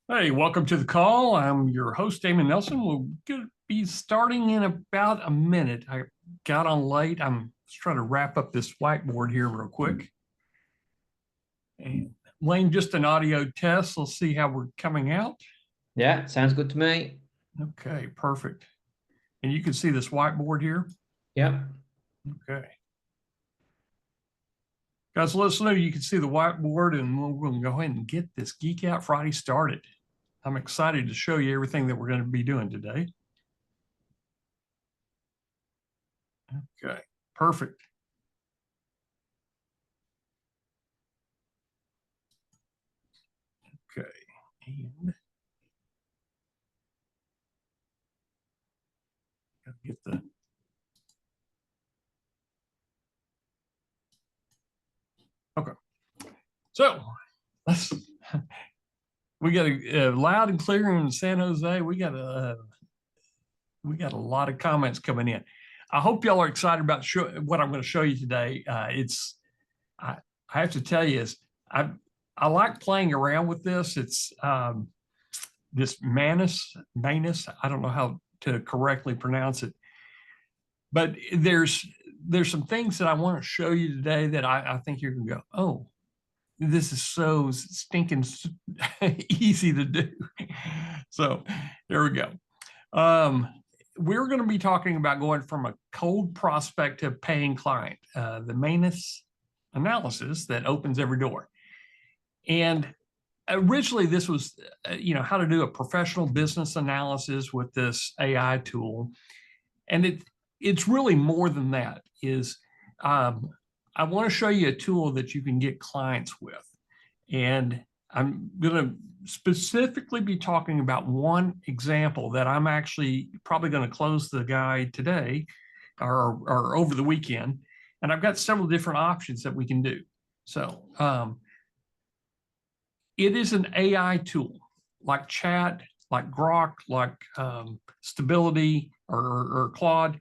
Hey, welcome to the call. I'm your host, Damon Nelson. We'll be starting in about a minute. I got on late. I'm just trying to wrap up this whiteboard here real quick. And Lane, just an audio test. Let's see how we're coming out. Yeah, sounds good to me. Okay, perfect. And you can see this whiteboard here. Yeah. Okay. Guys, let us know you can see the whiteboard, and we're going to go ahead and get this Geek Out Friday started. I'm excited to show you everything that we're going to be doing today. Okay, perfect. Okay, and get the okay. So let's we got a loud and clear in San Jose. We got a lot of comments coming in. I hope y'all are excited about what I'm going to show you today. I have to tell you is I like playing around with this. It's this manus. I don't know how to correctly pronounce it, but there's some things that I want to show you today that I think you're going to go, oh, this is so stinking easy to do. So there we go. We're going to be talking about going from a cold prospect to paying client, the MANUS analysis that opens every door. And originally this was, how to do a professional business analysis with this AI tool. And it's really more than that. I want to show you a tool that you can get clients with. And I'm going to specifically be talking about one example that I'm actually probably going to close the guide today or over the weekend. And I've got several different options that we can do. So it is an AI tool like chat, like Grok, like Stability or Claude.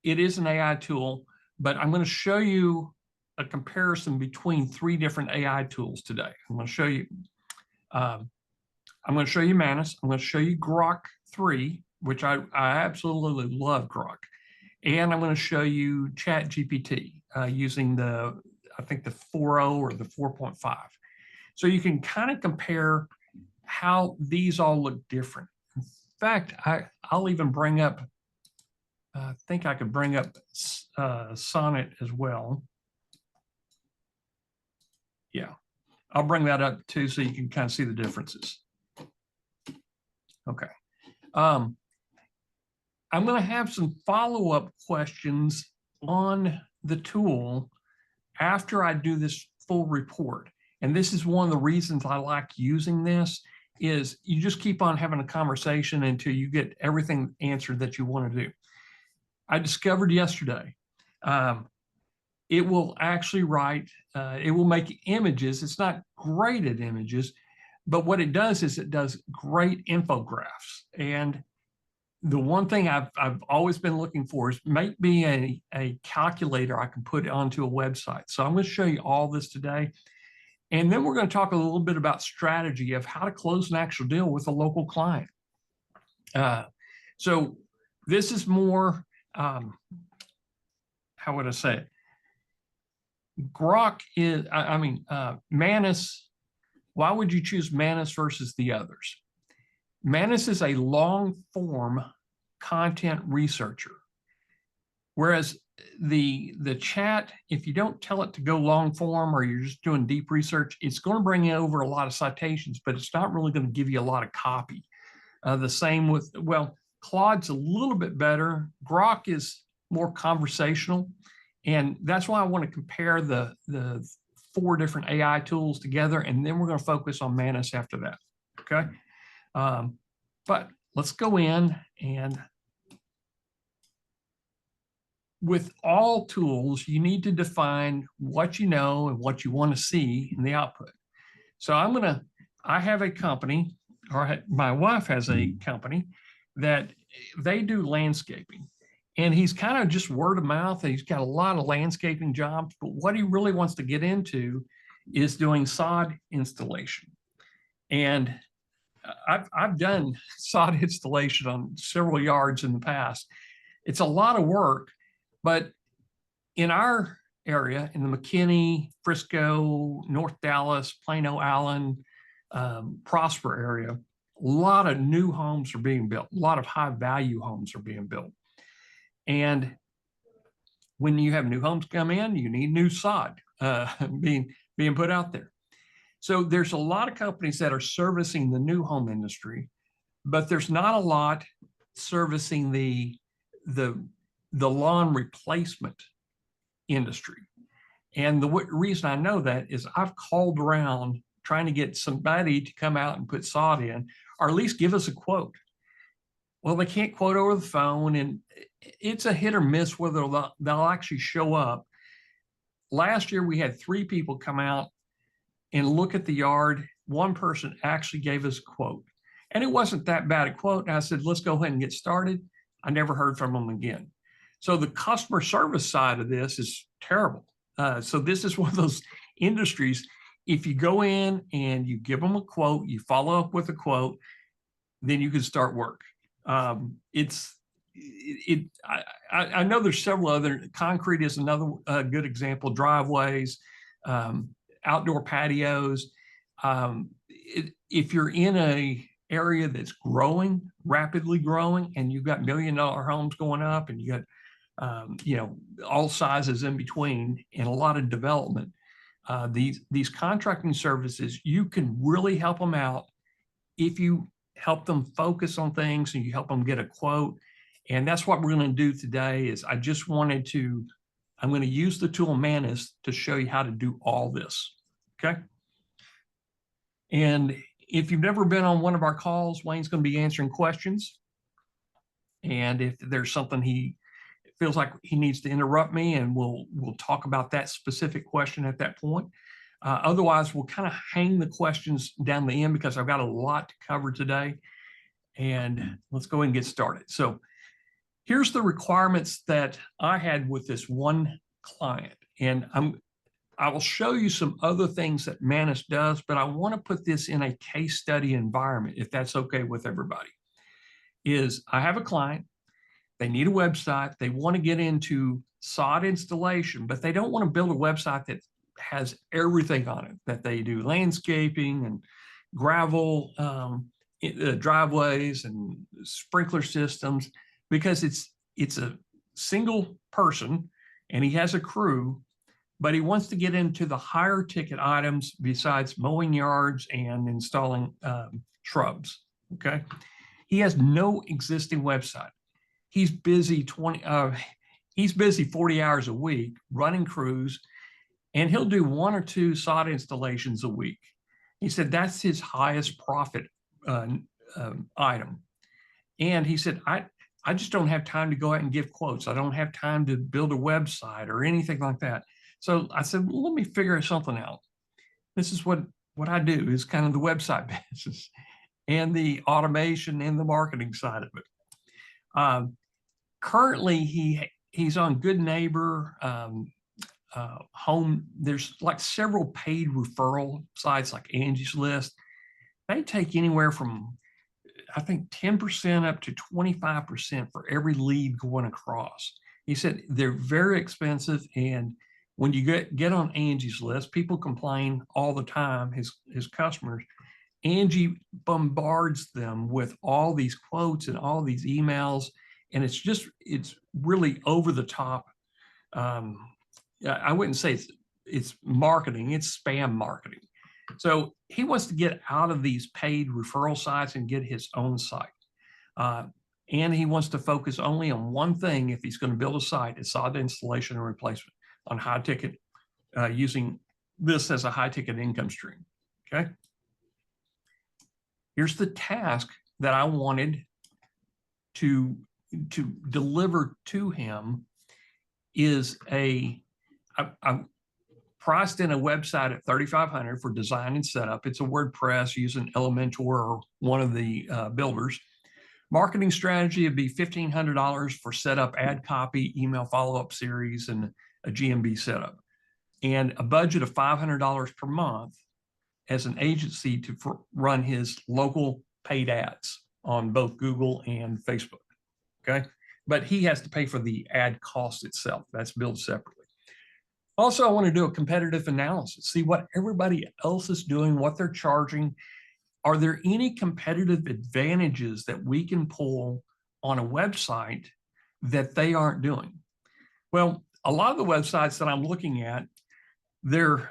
It is an AI tool, but I'm going to show you a comparison between three different AI tools today. I'm going to show you Manus. I'm going to show you Grok 3, which I absolutely love Grok. And I'm going to show you Chat GPT using I think the 4.0 or the 4.5. So you can kind of compare how these all look different. In fact, I'll even bring up, I think I could bring up Sonnet as well. Yeah, I'll bring that up too so you can kind of see the differences. Okay. I'm going to have some follow-up questions on the tool after I do this full report. And this is one of the reasons I like using this is you just keep on having a conversation until you get everything answered that you want to do. I discovered yesterday, it will actually write, it will make images. It's not great at images, but what it does is it does great infographics. And the one thing I've always been looking for is make me a calculator I can put onto a website. So I'm going to show you all this today. And then we're going to talk a little bit about strategy of how to close an actual deal with a local client. So this is more, how would I say it? Grok is, Manus, why would you choose Manus versus the others? Manus is a long form content researcher. Whereas the chat, if you don't tell it to go long form or you're just doing deep research, it's going to bring you over a lot of citations, but it's not really going to give you a lot of copy. The same with, well, Claude's a little bit better. Grok is more conversational. And that's why I want to compare the four different AI tools together. And then we're going to focus on Manus after that. Okay. But let's go in, and with all tools, you need to define what you know and what you want to see in the output. So I have a company, or my wife has a company that they do landscaping. And he's kind of just word of mouth. He's got a lot of landscaping jobs, but what he really wants to get into is doing sod installation. And I've done sod installation on several yards in the past. It's a lot of work, but in our area, in the McKinney, Frisco, North Dallas, Plano, Allen, Prosper area, a lot of new homes are being built. A lot of high value homes are being built. And when you have new homes come in, you need new sod being put out there. So there's a lot of companies that are servicing the new home industry, but there's not a lot servicing the lawn replacement industry. And the reason I know that is I've called around trying to get somebody to come out and put sod in, or at least give us a quote. Well, they can't quote over the phone, and it's a hit or miss whether they'll actually show up. Last year, we had 3 people come out and look at the yard. One person actually gave us a quote, and it wasn't that bad a quote. And I said, let's go ahead and get started. I never heard from them again. So the customer service side of this is terrible. So this is one of those industries, if you go in and you give them a quote, you follow up with a quote, then you can start work. I know there's several other. Concrete is another good example. Driveways, outdoor patios. If you're in a area that's growing, rapidly growing, and you've got $1 million homes going up, and you got all sizes in between, and a lot of development, these contracting services, you can really help them out if you help them focus on things and you help them get a quote. And that's what we're going to do today. Is I'm going to use the tool MANUS to show you how to do all this. Okay. And if you've never been on one of our calls, Wayne's going to be answering questions. And if there's something he feels like he needs to interrupt me, and we'll talk about that specific question at that point. Otherwise, we'll kind of hang the questions down the end because I've got a lot to cover today. And let's go ahead and get started. So here's the requirements that I had with this one client. And I will show you some other things that MANUS does, but I want to put this in a case study environment, if that's okay with everybody. I have a client, they need a website, they want to get into sod installation, but they don't want to build a website that has everything on it, that they do landscaping and gravel, driveways and sprinkler systems, because it's a single person and he has a crew, but he wants to get into the higher ticket items besides mowing yards and installing shrubs. Okay. He has no existing website. He's busy 40 hours a week running crews, and he'll do 1 or 2 sod installations a week. He said that's his highest profit item. And he said, I just don't have time to go out and give quotes. I don't have time to build a website or anything like that. So I said, well, let me figure something out. This is what I do, is kind of the website business and the automation and the marketing side of it. Currently, he's on Good Neighbor, Home. There's like several paid referral sites like Angie's List. They take anywhere from, I think, 10% up to 25% for every lead going across. He said they're very expensive, and when you get on Angie's List, people complain all the time, his customers. Angie bombards them with all these quotes and all these emails, and it's really over the top. I wouldn't say it's marketing, it's spam marketing. So he wants to get out of these paid referral sites and get his own site. And he wants to focus only on one thing if he's going to build a site: it's sod installation and replacement on high ticket, using this as a high ticket income stream. Okay. Here's the task that I wanted to deliver to him. I priced in a website at $3,500 for design and setup. It's a WordPress using Elementor or one of the builders. Marketing strategy would be $1,500 for setup, ad copy, email follow-up series, and a GMB setup. And a budget of $500 per month as an agency to run his local paid ads on both Google and Facebook. Okay. But he has to pay for the ad cost itself. That's billed separately. Also, I want to do a competitive analysis, see what everybody else is doing, what they're charging. Are there any competitive advantages that we can pull on a website that they aren't doing? Well, a lot of the websites that I'm looking at, they're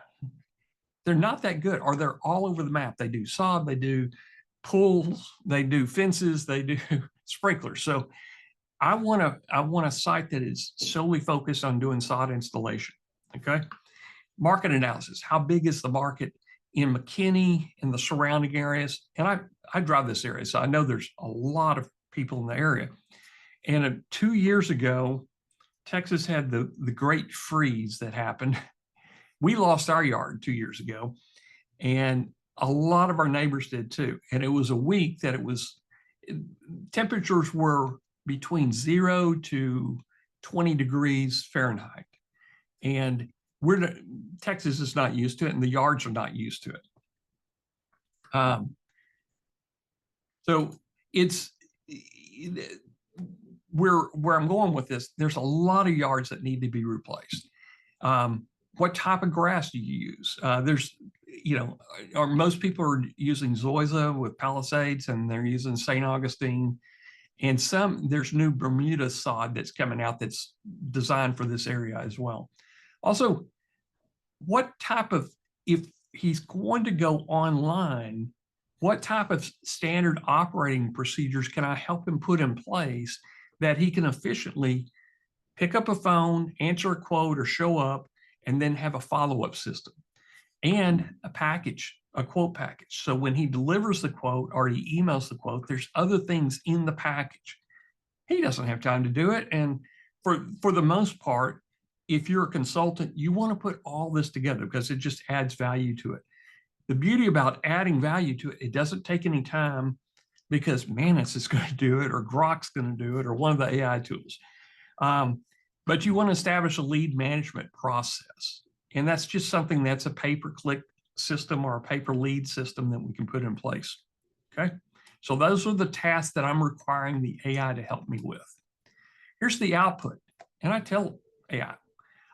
not that good, or they're all over the map. They do sod, they do pools, they do fences, they do sprinklers. So I want a site that is solely focused on doing sod installation. Okay. Market analysis. How big is the market in McKinney and the surrounding areas? And I drive this area, so I know there's a lot of people in the area. And 2 years ago, Texas had the great freeze that happened. We lost our yard 2 years ago, and a lot of our neighbors did too. And it was a week that temperatures were between 0 to 20 degrees Fahrenheit. And Texas is not used to it, and the yards are not used to it. So it's where I'm going with this. There's a lot of yards that need to be replaced. What type of grass do you use? Or most people are using Zoysia with Palisades, and they're using St. Augustine. And there's new Bermuda sod that's coming out that's designed for this area as well. Also, if he's going to go online, what type of standard operating procedures can I help him put in place that he can efficiently pick up a phone, answer a quote, or show up, and then have a follow-up system and a quote package. So when he delivers the quote or he emails the quote, there's other things in the package. He doesn't have time to do it. And for the most part, if you're a consultant, you want to put all this together because it just adds value to it. The beauty about adding value to it, it doesn't take any time because Manus is going to do it, or Grok's going to do it, or one of the AI tools. But you want to establish a lead management process. And that's just something that's a pay-per-click system or a pay-per-lead system that we can put in place. Okay. So those are the tasks that I'm requiring the AI to help me with. Here's the output. And I tell AI,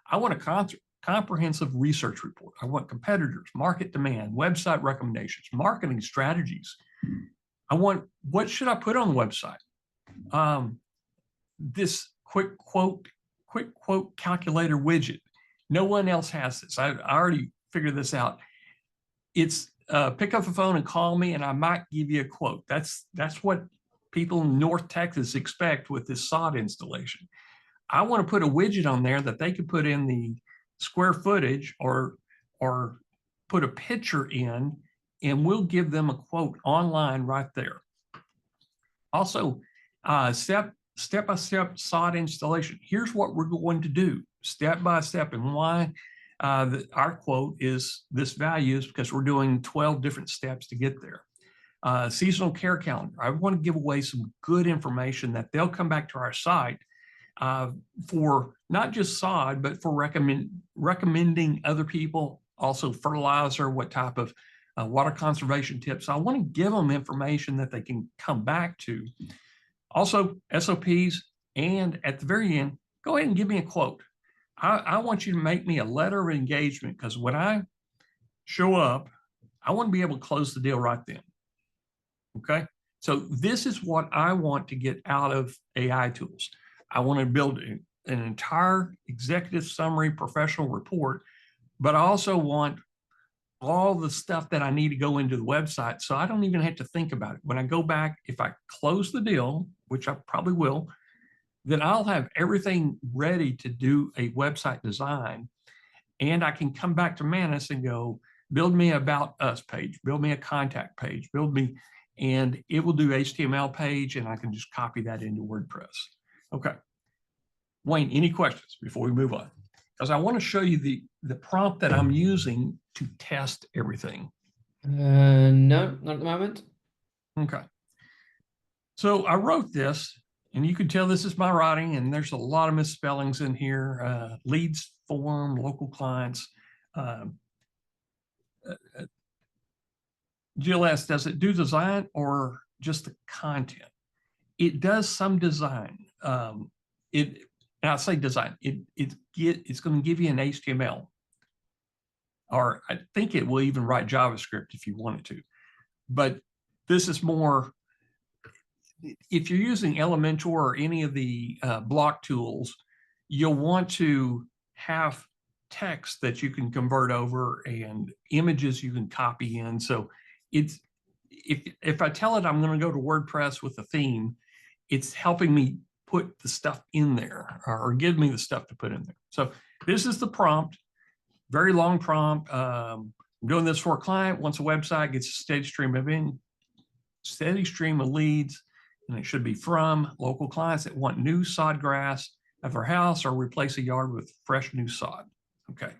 I want a comprehensive research report. I want competitors, market demand, website recommendations, marketing strategies. What should I put on the website? This quick quote calculator widget. No one else has this. I already figured this out. It's pick up the phone and call me, and I might give you a quote. That's what people in North Texas expect with this sod installation. I want to put a widget on there that they could put in the square footage or put a picture in, and we'll give them a quote online right there. Also, step-by-step sod installation. Here's what we're going to do step by step, and why our quote is this value is because we're doing 12 different steps to get there. Seasonal care calendar. I want to give away some good information that they'll come back to our site for not just sod, but for recommending other people, also fertilizer, what type of water conservation tips. I want to give them information that they can come back to. Also, SOPs, and at the very end, go ahead and give me a quote. I want you to make me a letter of engagement, because when I show up, I want to be able to close the deal right then. Okay, so this is what I want to get out of AI tools. I want to build an entire executive summary professional report, but I also want all the stuff that I need to go into the website, so I don't even have to think about it. When I go back, if I close the deal, which I probably will, then I'll have everything ready to do a website design, and I can come back to Manus and go, build me about us page, build me a contact page, and it will do HTML page, and I can just copy that into WordPress. Okay. Wayne, any questions before we move on? Because I want to show you the prompt that I'm using to test everything. No, not at the moment. Okay. So I wrote this, and you can tell this is my writing, and there's a lot of misspellings in here. Leads form, local clients. Jill asks, does it do design or just the content. It does some design. And I say design, it's going to give you an HTML, or I think it will even write JavaScript if you want it to. But this is more, if you're using Elementor or any of the block tools, you'll want to have text that you can convert over and images you can copy in. So it's, if I tell it I'm going to go to WordPress with a theme, it's helping me put the stuff in there, or give me the stuff to put in there. So this is the prompt, very long prompt. I'm doing this for a client. Once a website gets a steady stream of leads, and it should be from local clients that want new sod grass at their house or replace a yard with fresh new sod. Okay.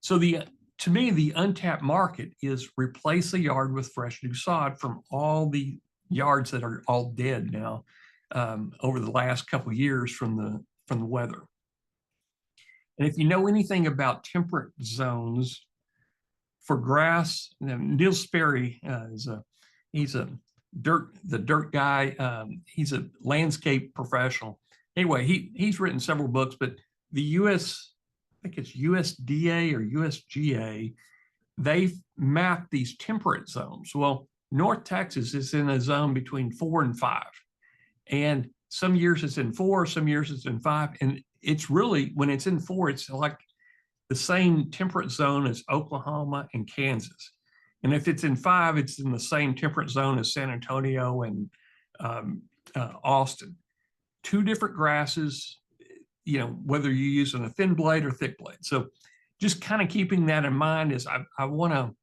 So to me, the untapped market is replace a yard with fresh new sod from all the yards that are all dead now over the last couple of years from the weather. And if you know anything about temperate zones for grass, Neil Sperry he's the dirt guy. He's a landscape professional. Anyway, he's written several books, but the I think it's USDA or USGA, they've mapped these temperate zones. Well, North Texas is in a zone between 4 and 5. And some years it's in 4, some years it's in 5. And it's really, when it's in 4, it's like the same temperate zone as Oklahoma and Kansas. And if it's in 5, it's in the same temperate zone as San Antonio and Austin. 2 different grasses, whether you're using a thin blade or thick blade. So just kind of keeping that in mind is I want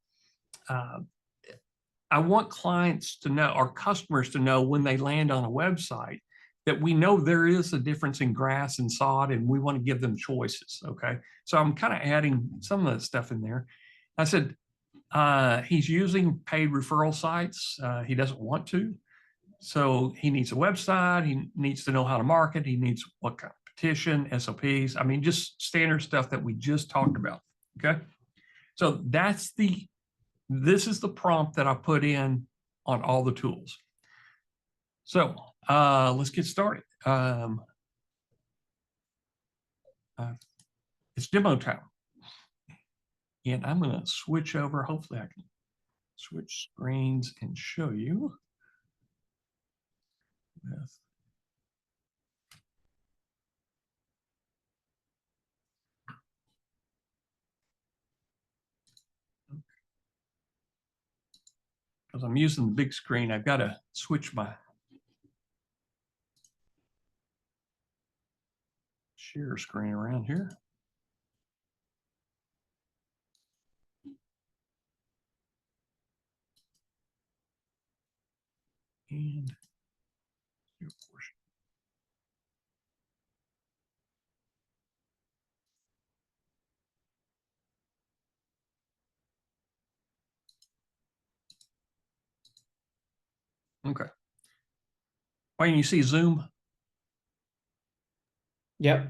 clients to know, our customers to know, when they land on a website, that we know there is a difference in grass and sod, and we want to give them choices. Okay. So I'm kind of adding some of that stuff in there. I said, he's using paid referral sites. He doesn't want to. So he needs a website. He needs to know how to market. He needs what kind of petition, SOPs. I mean, just standard stuff that we just talked about. Okay. So this is the prompt that I put in on all the tools. So let's get started. It's demo time. And I'm going to switch over. Hopefully I can switch screens and show you. Because I'm using the big screen, I've got to switch my share screen around here. And okay. Wayne, you see Zoom? Yep.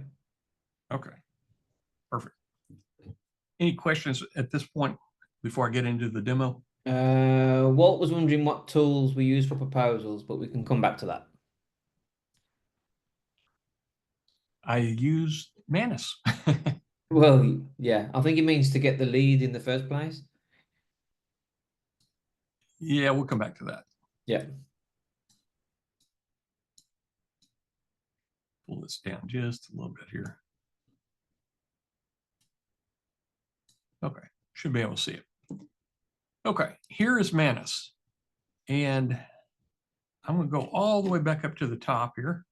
Okay, perfect. Any questions at this point before I get into the demo? Walt was wondering what tools we use for proposals, but we can come back to that. I use MANUS. Well, yeah, I think it means to get the lead in the first place. Yeah, we'll come back to that. Yeah. Pull this down just a little bit here. Okay, should be able to see it. Okay, here is MANUS. And I'm going to go all the way back up to the top here.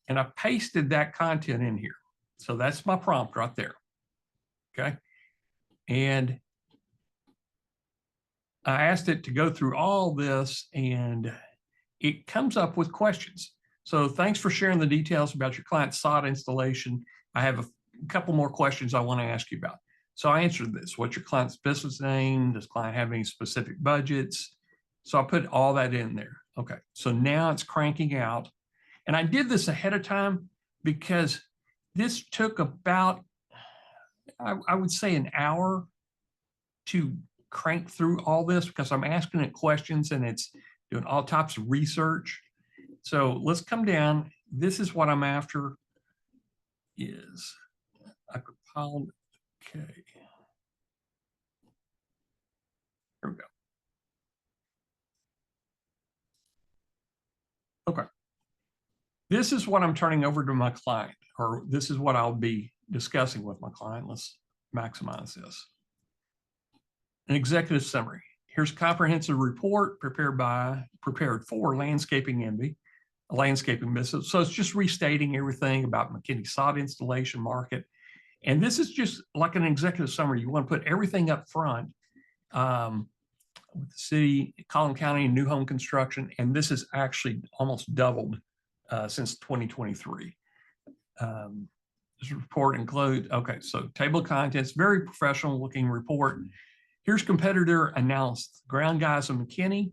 And I pasted that content in here. So that's my prompt right there. Okay. And I asked it to go through all this, and it comes up with questions. So thanks for sharing the details about your client's sod installation. I have a couple more questions I want to ask you about. So I answered this. What's your client's business name? Does client have any specific budgets? So I put all that in there. Okay. So now it's cranking out. And I did this ahead of time because this took about, I would say, an hour to crank through all this because I'm asking it questions and it's doing all types of research. So let's come down. This is what I'm after is I compiled. Okay. Here we go. Okay. This is what I'm turning over to my client, or this is what I'll be discussing with my client. Let's maximize this. An executive summary. Here's a comprehensive report prepared for Landscaping Envy, a landscaping business. So it's just restating everything about McKinney sod installation market. And this is just like an executive summary. You want to put everything up front with the city, Collin County, and new home construction. And this is actually almost doubled since 2023. This report includes, okay, so table of contents, very professional looking report. Here's competitor analysis. Ground guys of McKinney.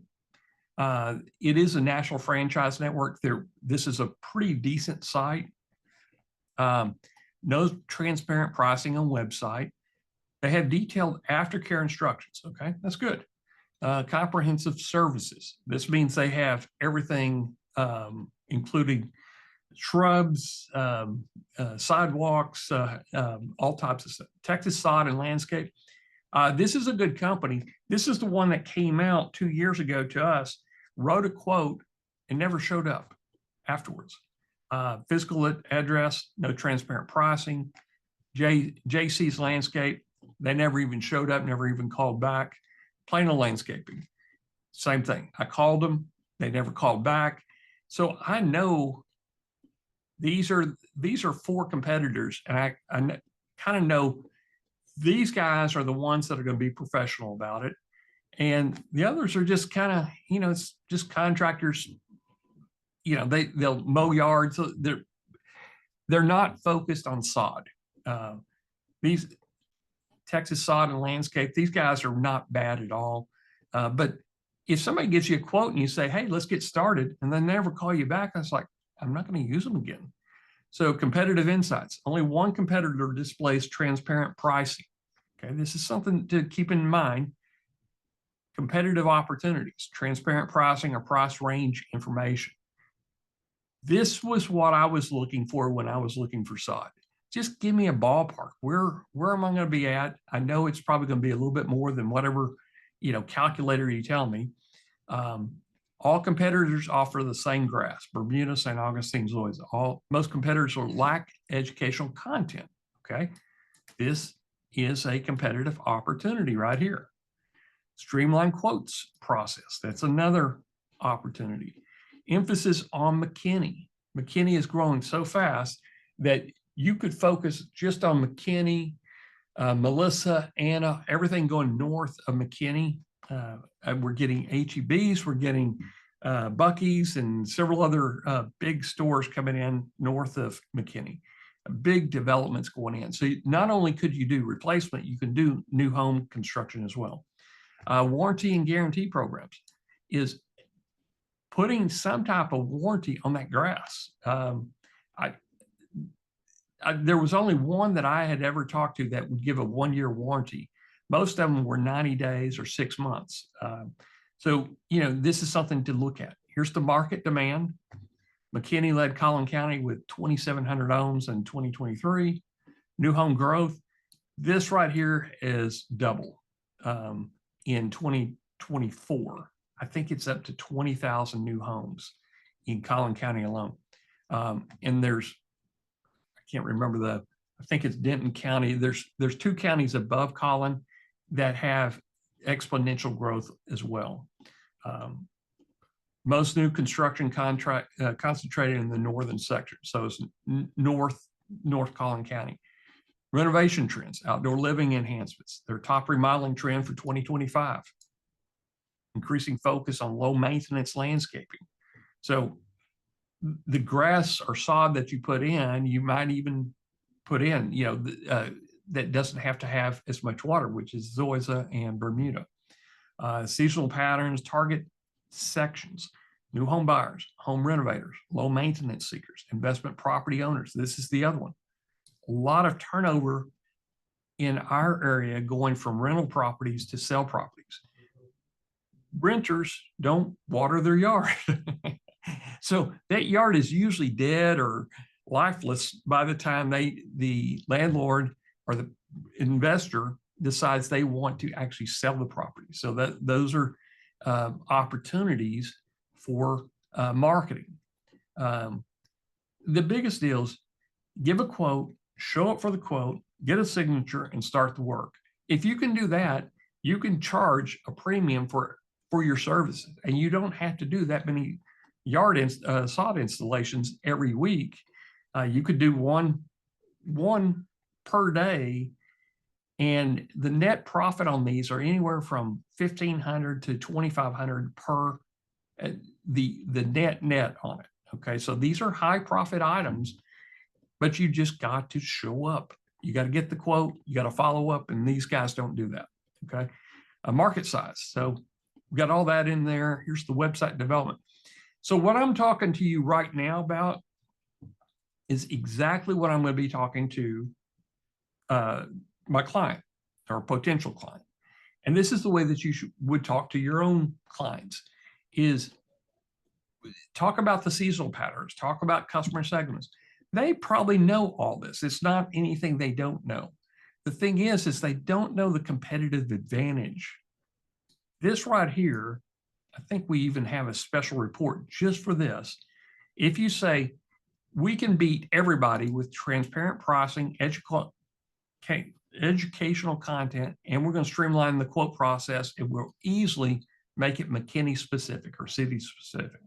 It is a national franchise network. This is a pretty decent site. No transparent pricing on website. They have detailed aftercare instructions. Okay, that's good. Comprehensive services. This means they have everything, including shrubs, sidewalks, all types of stuff. Texas Sod and Landscape. This is a good company. This is the one that came out 2 years ago to us, wrote a quote, and never showed up afterwards. Physical address, no transparent pricing. JC's Landscape, they never even showed up, never even called back. Plano Landscaping, same thing. I called them, they never called back. So I know these are 4 competitors, and I kind of know these guys are the ones that are going to be professional about it. And the others are just kind of, it's just contractors, they'll mow yards. So they're not focused on sod. These Texas Sod and Landscape, these guys are not bad at all. But if somebody gives you a quote and you say, hey, let's get started, and then never call you back, I was like, I'm not going to use them again. So competitive insights. Only one competitor displays transparent pricing. Okay, this is something to keep in mind. Competitive opportunities, transparent pricing or price range information. This was what I was looking for when I was looking for sod. Just give me a ballpark. Where am I going to be at? I know it's probably going to be a little bit more than whatever, calculator you tell me. All competitors offer the same grass, Bermuda, St. Augustine, Zoysia. Most competitors lack educational content, okay? This is a competitive opportunity right here. Streamline quotes process, that's another opportunity. Emphasis on McKinney. McKinney is growing so fast that you could focus just on McKinney, Melissa, Anna, everything going north of McKinney. We're getting HEBs, we're getting Buc-ee's and several other big stores coming in north of McKinney. Big developments going in. So not only could you do replacement, you can do new home construction as well. Warranty and guarantee programs is putting some type of warranty on that grass. There was only one that I had ever talked to that would give a 1-year warranty. Most of them were 90 days or 6 months. So, this is something to look at. Here's the market demand. McKinney led Collin County with 2,700 homes in 2023. New home growth. This right here is double in 2024. I think it's up to 20,000 new homes in Collin County alone. And there's, I can't remember I think it's Denton County. There's 2 counties above Collin that have exponential growth as well. Most new construction concentrated in the northern section. So it's North Collin County. Renovation trends, outdoor living enhancements. Their top remodeling trend for 2025. Increasing focus on low maintenance landscaping. So the grass or sod that you put in, you might even put in, that doesn't have to have as much water, which is Zoysia and Bermuda. Seasonal patterns, target sections, new home buyers, home renovators, low maintenance seekers, investment property owners. This is the other one. A lot of turnover in our area going from rental properties to sell properties. Renters don't water their yard. So that yard is usually dead or lifeless by the time the landlord or the investor decides they want to actually sell the property. So that those are opportunities for marketing. The biggest deal is give a quote, show up for the quote, get a signature, and start the work. If you can do that, you can charge a premium for your services, and you don't have to do that many sod installations every week. You could do one per day, and the net profit on these are anywhere from $1,500 to $2,500 per the net on it. Okay, so these are high profit items, but you just got to show up. You got to get the quote, you got to follow up, and these guys don't do that. Okay, a market size. So we've got all that in there. Here's the website development. So what I'm talking to you right now about is exactly what I'm going to be talking to my client or potential client. And this is the way that you would talk to your own clients, is talk about the seasonal patterns, talk about customer segments. They probably know all this. It's not anything they don't know. The thing is they don't know the competitive advantage. This right here, I think we even have a special report just for this. If you say, we can beat everybody with transparent pricing, educational content, and we're going to streamline the quote process, and we'll easily make it McKinney specific or city specific.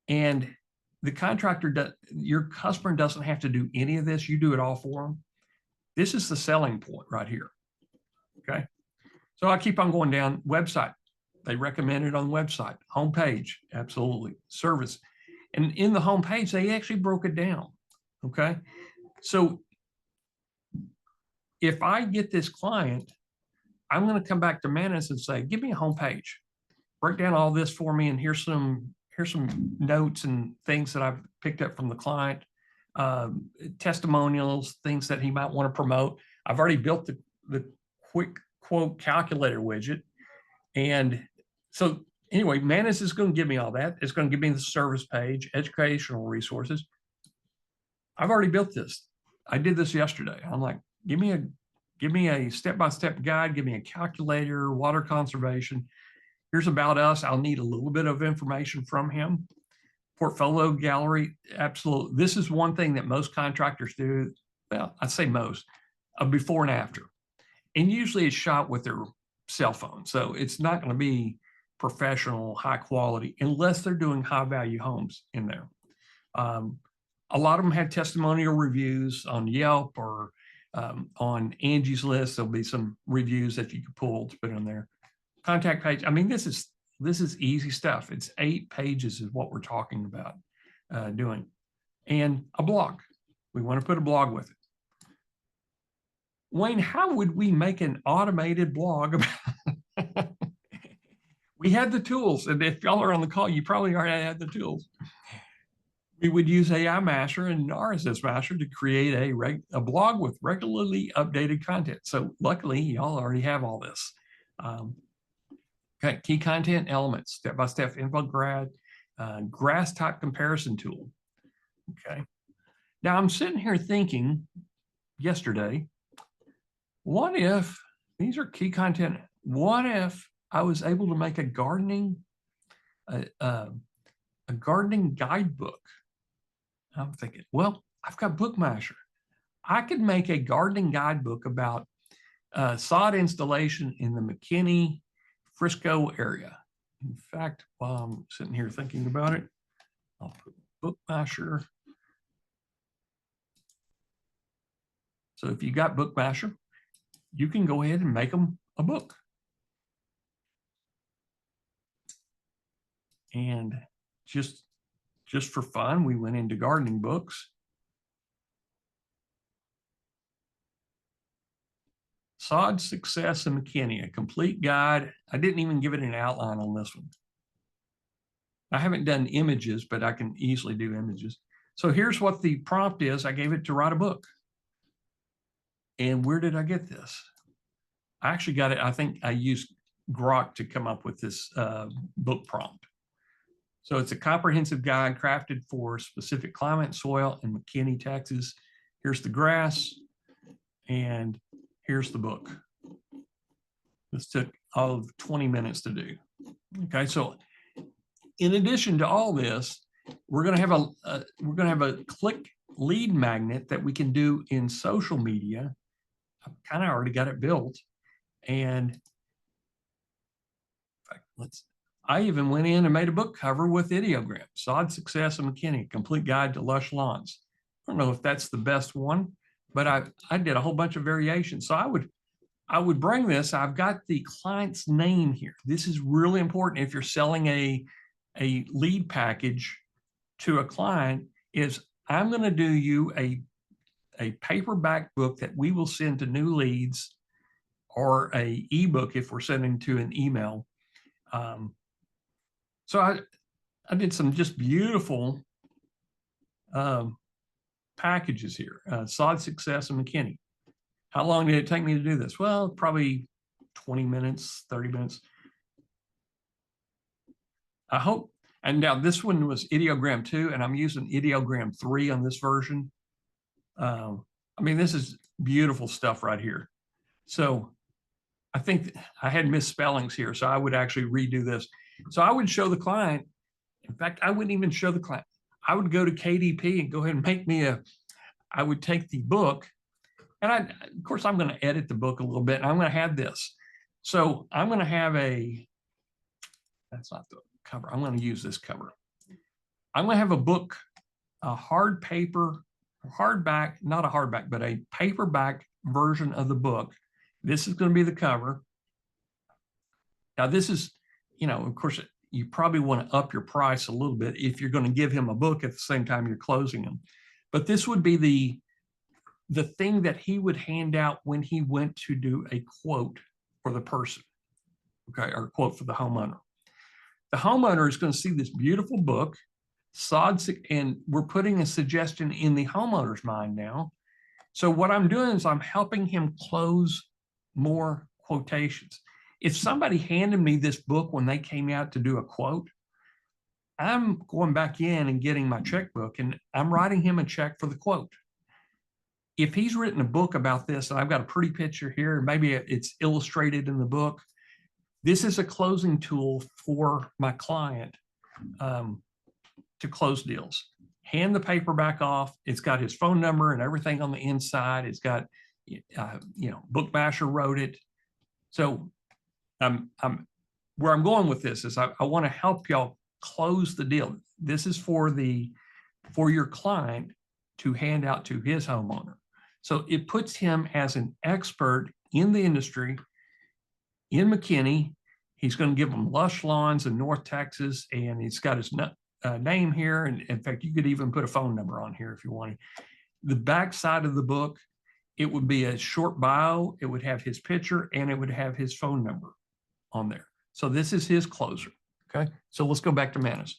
And the contractor, your customer doesn't have to do any of this. You do it all for them. This is the selling point right here. Okay. So I keep on going down. Website. They recommend it on the website. Homepage. Absolutely. Service. And in the homepage, they actually broke it down. Okay. So if I get this client, I'm going to come back to Manus and say, give me a homepage. Break down all this for me, and here's some notes and things that I've picked up from the client, testimonials, things that he might want to promote. I've already built the quick quote calculator widget. And so anyway, Manus is going to give me all that. It's going to give me the service page, educational resources. I've already built this. I did this yesterday. I'm like, give me a step-by-step guide, give me a calculator, water conservation. Here's about us. I'll need a little bit of information from him. Portfolio gallery, absolutely. This is one thing that most contractors do. Well, I'd say most, before and after. And usually it's shot with their cell phone. So it's not going to be professional, high quality, unless they're doing high value homes in there. A lot of them have testimonial reviews on Yelp or on Angie's List. There'll be some reviews that you can pull to put in there. Contact page. I mean, this is easy stuff. It's 8 pages is what we're talking about doing. And a blog. We want to put a blog with it. Wayne, how would we make an automated blog about We had the tools, and if y'all are on the call, you probably already had the tools. We would use AI Master and RSS Master to create a blog with regularly updated content. So luckily, y'all already have all this. Okay, key content elements, step-by-step infographic, grass type comparison tool. Okay. Now I'm sitting here thinking yesterday, what if these are key content? What if I was able to make a gardening guidebook? I'm thinking, well, I've got Bookmasher. I could make a gardening guidebook about sod installation in the McKinney, Frisco area. In fact, while I'm sitting here thinking about it, I'll put Bookmasher. So if you got Bookmasher, you can go ahead and make them a book. And just for fun, we went into gardening books. Sod Success in McKinney, a complete guide. I didn't even give it an outline on this one. I haven't done images, but I can easily do images. So here's what the prompt is. I gave it to write a book. And where did I get this? I actually got it. I think I used Grok to come up with this book prompt. So it's a comprehensive guide crafted for specific climate, soil, in McKinney, Texas. Here's the grass, and here's the book. This took all of 20 minutes to do. Okay, so in addition to all this, we're going to have a click lead magnet that we can do in social media. I've kind of already got it built, and in fact, I even went in and made a book cover with ideogram, Sod Success in McKinney, Complete Guide to Lush Lawns. I don't know if that's the best one, but I did a whole bunch of variations. So I would bring this. I've got the client's name here. This is really important if you're selling a lead package to a client. Is I'm going to do you a paperback book that we will send to new leads, or a ebook if we're sending to an email. So I did some just beautiful packages here. Sod Success in McKinney. How long did it take me to do this? Well, probably 20 minutes, 30 minutes. I hope. And now this one was ideogram 2, and I'm using ideogram 3 on this version. I mean, this is beautiful stuff right here. So I think I had misspellings here, so I would actually redo this. So I would show the client. In fact, I wouldn't even show the client. I would go to KDP and go ahead and make me I would take the book, and of course, I'm going to edit the book a little bit, and I'm going to have this. So I'm going to have that's not the cover. I'm going to use this cover. I'm going to have a book, a hardback, not a hardback, but a paperback version of the book. This is going to be the cover. Now, this is, of course, you probably want to up your price a little bit if you're going to give him a book at the same time you're closing him. But this would be the thing that he would hand out when he went to do a quote for the person, okay, or quote for the homeowner. The homeowner is going to see this beautiful book, and we're putting a suggestion in the homeowner's mind now. So what I'm doing is I'm helping him close more quotations. If somebody handed me this book when they came out to do a quote, I'm going back in and getting my checkbook, and I'm writing him a check for the quote. If he's written a book about this, and I've got a pretty picture here, maybe it's illustrated in the book, this is a closing tool for my client to close deals. Hand the paperback off. It's got his phone number and everything on the inside. It's got, Bookmasher wrote it. So where I'm going with this is I want to help y'all close the deal. This is for your client to hand out to his homeowner. So it puts him as an expert in the industry in McKinney. He's going to give them lush lawns in North Texas, and he's got his name here. And in fact, you could even put a phone number on here if you wanted. The back side of the book, it would be a short bio. It would have his picture, and it would have his phone number on there. So this is his closer. Okay. So let's go back to MANUS.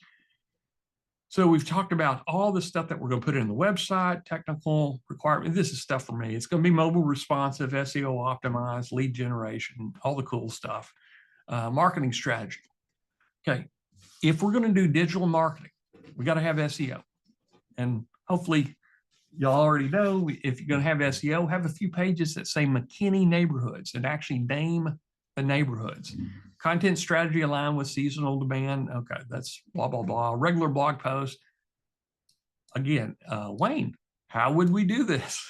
So we've talked about all the stuff that we're going to put in the website, technical requirement. This is stuff for me. It's going to be mobile responsive, SEO optimized, lead generation, all the cool stuff. Marketing strategy. Okay. If we're going to do digital marketing, we got to have SEO. And hopefully y'all already know, if you're going to have SEO, have a few pages that say McKinney neighborhoods and actually name the neighborhoods. Content strategy aligned with seasonal demand. Okay, that's blah, blah, blah. Regular blog post. Again, Wayne, how would we do this?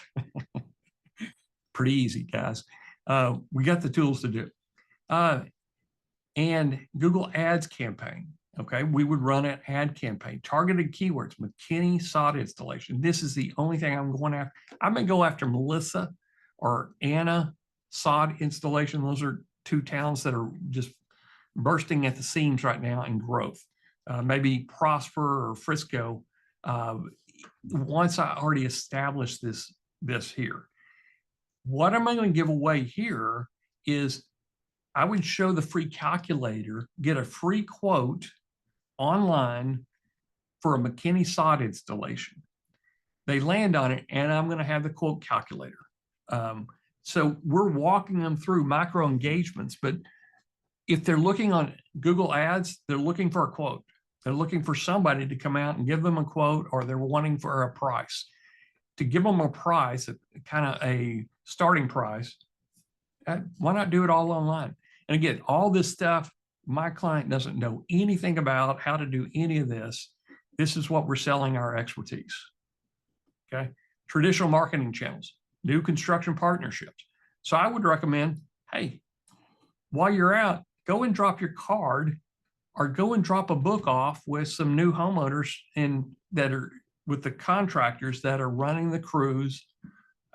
Pretty easy, guys. We got the tools to do it. And Google Ads campaign. Okay, we would run an ad campaign. Targeted keywords, McKinney sod installation. This is the only thing I'm going after. I may go after Melissa or Anna sod installation. Those are two towns that are just bursting at the seams right now in growth. Maybe Prosper or Frisco. Once I already established this here. What am I going to give away here is I would show the free calculator, get a free quote online for a McKinney sod installation. They land on it, and I'm going to have the quote calculator. So we're walking them through micro engagements, but if they're looking on Google Ads, they're looking for a quote. They're looking for somebody to come out and give them a quote, or they're wanting for a price. To give them a price, kind of a starting price, why not do it all online? And again, all this stuff, my client doesn't know anything about how to do any of this. This is what we're selling our expertise. Okay. Traditional marketing channels, new construction partnerships. So I would recommend, hey, while you're out, go and drop your card or go and drop a book off with some new homeowners that are with the contractors that are running the crews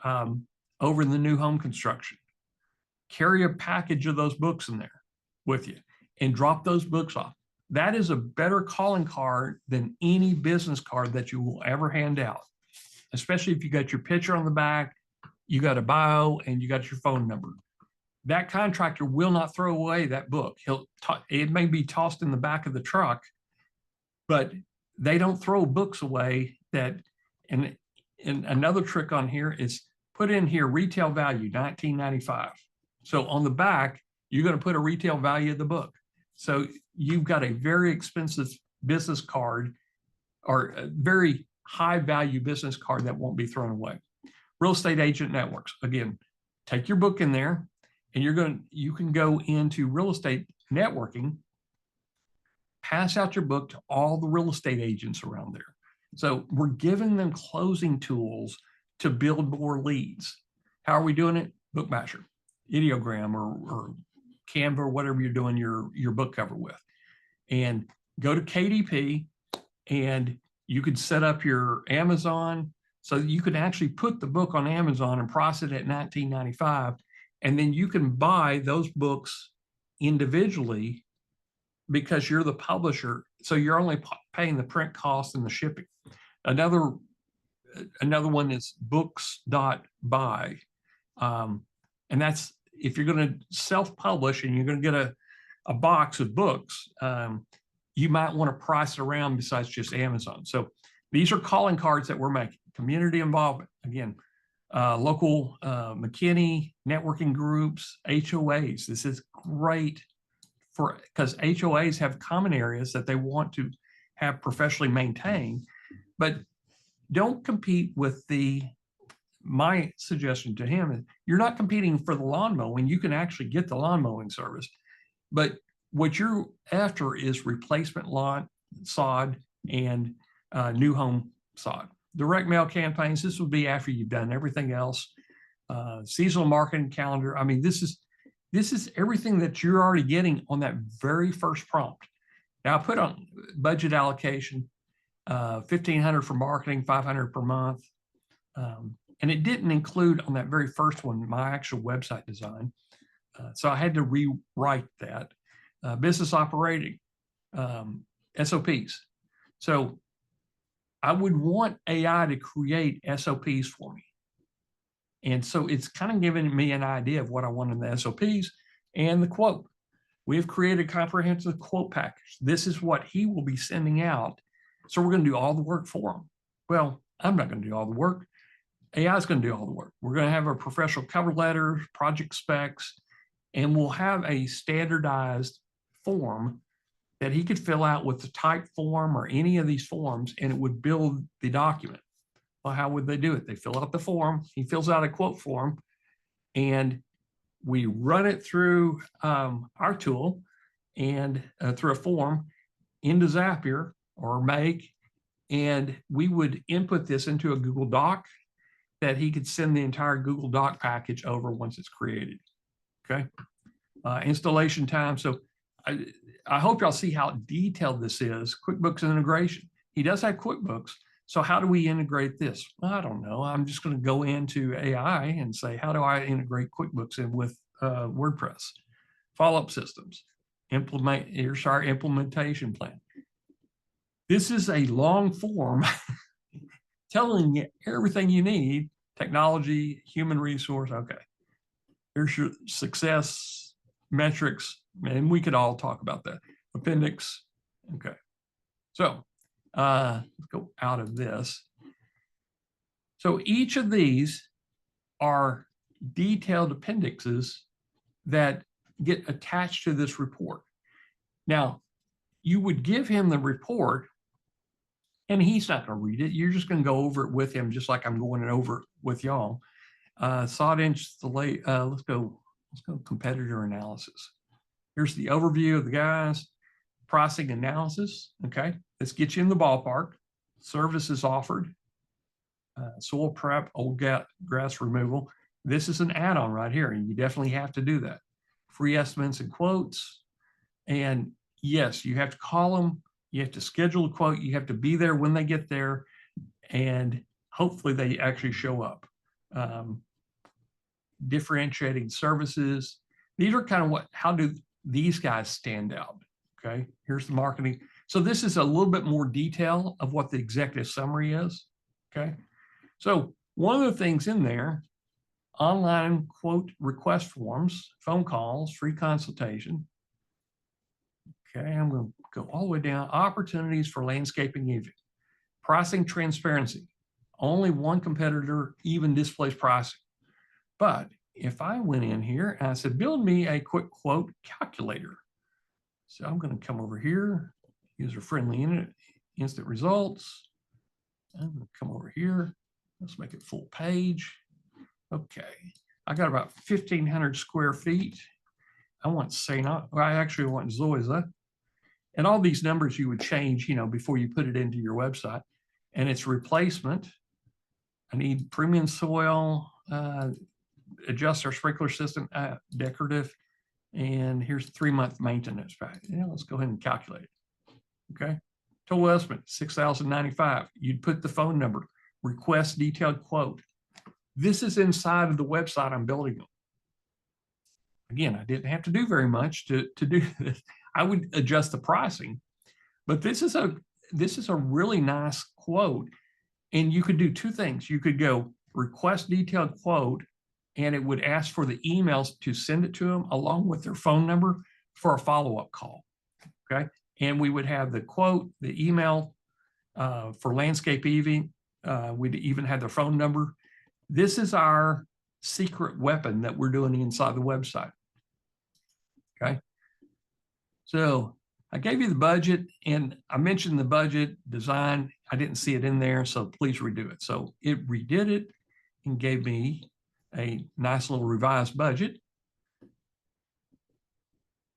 over the new home construction. Carry a package of those books in there with you and drop those books off. That is a better calling card than any business card that you will ever hand out, especially if you got your picture on the back, you got a bio, and you got your phone number. That contractor will not throw away that book. It may be tossed in the back of the truck, but they don't throw books away. And another trick on here is put in here retail value, $19.95. So on the back, you're going to put a retail value of the book. So you've got a very expensive business card or a very high value business card that won't be thrown away. Real estate agent networks. Again, take your book in there and you can go into real estate networking, pass out your book to all the real estate agents around there. So we're giving them closing tools to build more leads. How are we doing it? Bookmasher, Ideogram, or Canva, or whatever you're doing your book cover with. And go to KDP and you could set up your Amazon so that you can actually put the book on Amazon and price it at $19.95. And then you can buy those books individually because you're the publisher. So you're only paying the print cost and the shipping. Another one is books.buy. And that's if you're going to self-publish and you're going to get a box of books, you might want to price it around besides just Amazon. So these are calling cards that we're making. Community involvement. Again, local McKinney, networking groups, HOAs. This is great because HOAs have common areas that they want to have professionally maintained, but don't compete with my suggestion to him is you're not competing for the lawn mowing. You can actually get the lawn mowing service, but what you're after is replacement lawn sod and new home sod. Direct mail campaigns, this would be after you've done everything else. Seasonal marketing calendar. I mean, this is everything that you're already getting on that very first prompt. Now I put on budget allocation, $1,500 for marketing, $500 per month. And it didn't include on that very first one, my actual website design. So I had to rewrite that. Business operating, SOPs. So I would want AI to create SOPs for me. And so it's kind of giving me an idea of what I want in the SOPs and the quote. We have created a comprehensive quote package. This is what he will be sending out. So we're going to do all the work for him. Well, I'm not going to do all the work. AI is going to do all the work. We're going to have a professional cover letter, project specs, and we'll have a standardized form that he could fill out with the type form or any of these forms, and it would build the document. Well, how would they do it? They fill out the form. He fills out a quote form, and we run it through our tool and through a form into Zapier or Make, and we would input this into a Google Doc that he could send the entire Google Doc package over once it's created. Okay. Installation time. So I hope y'all see how detailed this is. QuickBooks integration. He does have QuickBooks. So how do we integrate this? Well, I don't know. I'm just going to go into AI and say, how do I integrate QuickBooks in with WordPress? Follow-up systems. Here's our implementation plan. This is a long form telling you everything you need. Technology, human resource. Okay. Here's your success metrics. And we could all talk about that. Appendix. Okay. So let's go out of this. So each of these are detailed appendixes that get attached to this report. Now, you would give him the report and he's not going to read it. You're just going to go over it with him, just like I'm going over it with y'all. Sod inch delay. Let's go competitor analysis. Here's the overview of the guys. Pricing analysis. Okay, let's get you in the ballpark. Services offered. Soil prep, old grass removal. This is an add-on right here, and you definitely have to do that. Free estimates and quotes. And yes, you have to call them. You have to schedule a quote. You have to be there when they get there, and hopefully they actually show up. Differentiating services. These are kind of how do these guys stand out? Okay, here's the marketing. So this is a little bit more detail of what the executive summary is. Okay, so one of the things in there, online quote request forms, phone calls, free consultation. Okay, I'm going to go all the way down. Opportunities for landscaping even. Pricing transparency. Only one competitor even displays pricing. But if I went in here and I said, build me a quick quote calculator. So I'm going to come over here, user-friendly instant results. I'm going to come over here. Let's make it full page. Okay, I got about 1,500 square feet. I want I actually want Zoysia. And all these numbers you would change, before you put it into your website. And it's replacement. I need premium soil, adjust our sprinkler system, decorative. And here's 3-month maintenance. Let's go ahead and calculate it. Okay. Total estimate, $6,095. You'd put the phone number, request detailed quote. This is inside of the website I'm building them. Again, I didn't have to do very much to do this. I would adjust the pricing, but this is a really nice quote. And you could do two things. You could go request detailed quote, and it would ask for the emails to send it to them along with their phone number for a follow-up call. Okay. And we would have the quote, the email for landscape eaving. We'd even have their phone number. This is our secret weapon that we're doing inside the website. Okay. So I gave you the budget, and I mentioned the budget design. I didn't see it in there, so please redo it. So it redid it and gave me a nice little revised budget,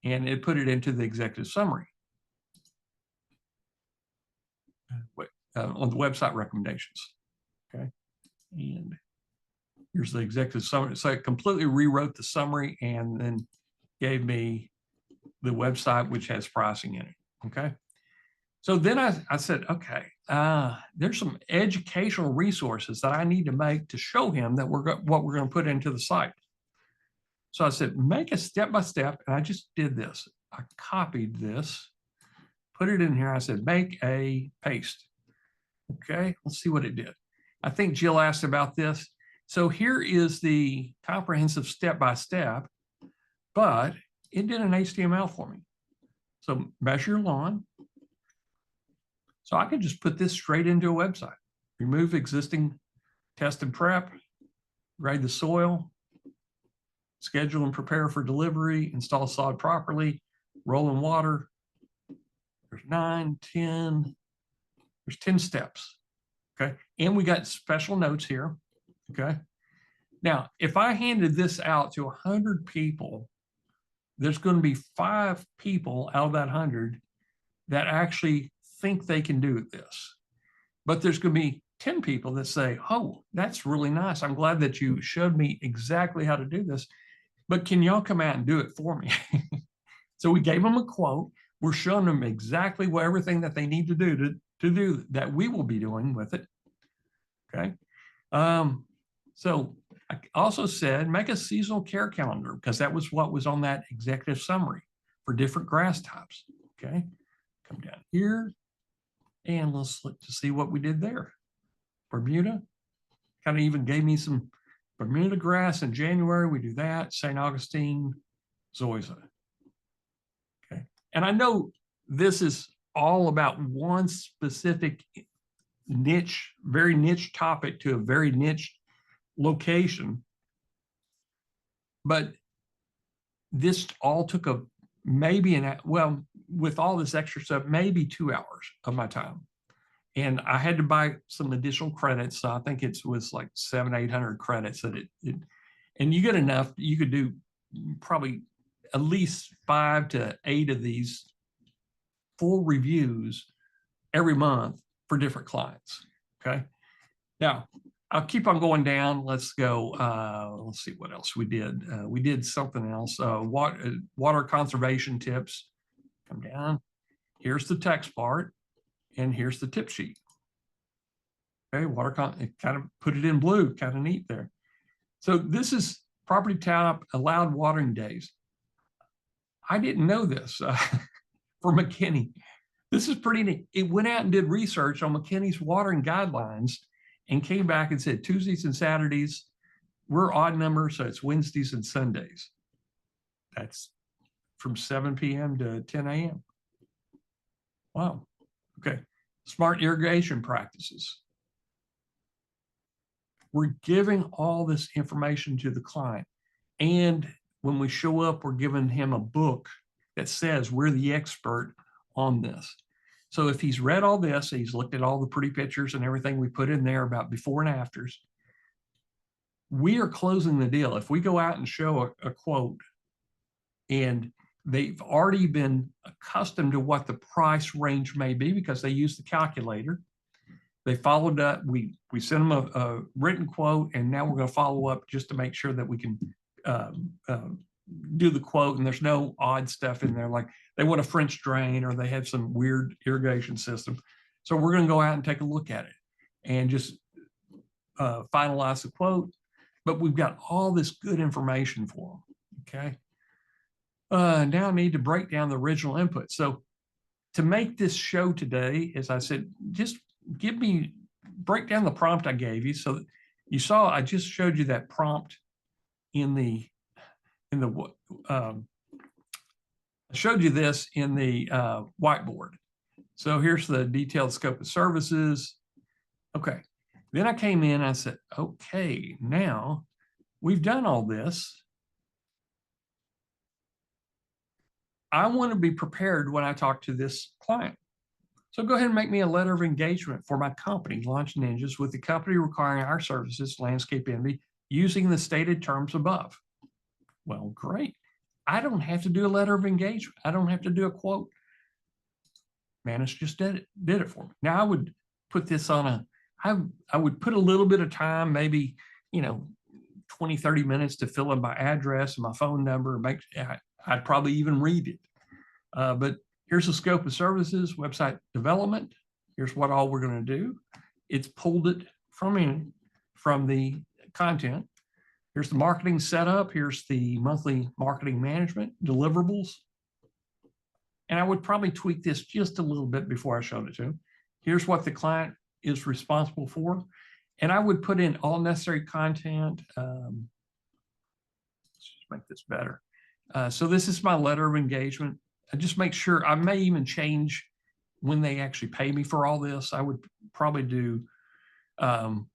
and it put it into the executive summary on the website recommendations. Okay, and here's the executive summary. So it completely rewrote the summary and then gave me the website, which has pricing in it. Okay, so then I said, okay, there's some educational resources that I need to make to show him that what we're going to put into the site. So I said, make a step-by-step, and I just did this. I copied this, put it in here. I said, make a paste. Okay, let's see what it did. I think Jill asked about this. So here is the comprehensive step-by-step, but it did an HTML for me. So measure your lawn. So I could just put this straight into a website. Remove existing test and prep, grade the soil, schedule and prepare for delivery, install sod properly, roll in water. There's 9, 10, there's 10 steps. Okay, and we got special notes here. Okay, now if I handed this out to 100 people, there's going to be 5 people out of that 100 that actually think they can do this. But there's going to be 10 people that say, oh, that's really nice. I'm glad that you showed me exactly how to do this, but can y'all come out and do it for me? So we gave them a quote. We're showing them exactly everything that they need to do to do that we will be doing with it. Okay. So I also said, make a seasonal care calendar, because that was what was on that executive summary for different grass types. Okay. Come down here and let's look to see what we did there. Bermuda kind of even gave me some Bermuda grass in January. We do that. St. Augustine, Zoysia. Okay. And I know this is all about one specific niche, very niche topic to a very niche location. But this all took well, with all this extra stuff, maybe 2 hours of my time. And I had to buy some additional credits. So I think it was like 700-800 credits that and you get enough, you could do probably at least 5 to 8 of these full reviews every month for different clients. Okay. Now I'll keep on going down. Let's go. Let's see what else we did. We did something else. Water conservation tips. Come down. Here's the text part, and here's the tip sheet. Okay, it kind of put it in blue, kind of neat there. So this is property type allowed watering days. I didn't know this for McKinney. This is pretty neat. It went out and did research on McKinney's watering guidelines and came back and said Tuesdays and Saturdays, we're odd numbers, so it's Wednesdays and Sundays. That's from 7 p.m. to 10 a.m. Wow. Okay. Smart irrigation practices. We're giving all this information to the client. And when we show up, we're giving him a book that says we're the expert on this. So if he's read all this, he's looked at all the pretty pictures and everything we put in there about before and afters, we are closing the deal. If we go out and show a quote and they've already been accustomed to what the price range may be because they use the calculator, they followed up, we sent them a written quote, and now we're going to follow up just to make sure that we can do the quote and there's no odd stuff in there, like they want a French drain or they have some weird irrigation system. So we're going to go out and take a look at it and just finalize the quote. But we've got all this good information for them. Okay. Now I need to break down the original input. So to make this show today, as I said, just break down the prompt I gave you. So you saw, I just showed you that prompt I showed you this in the whiteboard. So here's the detailed scope of services. Okay. Then I came in, I said, okay, now we've done all this. I want to be prepared when I talk to this client. So go ahead and make me a letter of engagement for my company, Launch Ninjas, with the company requiring our services, Landscape Envy, using the stated terms above. Well, great. I don't have to do a letter of engagement. I don't have to do a quote. Manus just did it for me. Now I would put this on I would put a little bit of time, maybe, 20, 30 minutes to fill in my address and my phone number. I'd probably even read it. But here's the scope of services, website development. Here's what all we're going to do. It's pulled it from the content. Here's the marketing setup. Here's the monthly marketing management deliverables. And I would probably tweak this just a little bit before I showed it to him. Here's what the client is responsible for. And I would put in all necessary content. Let's just make this better. So this is my letter of engagement. I just make sure, I may even change when they actually pay me for all this. I would probably do 60%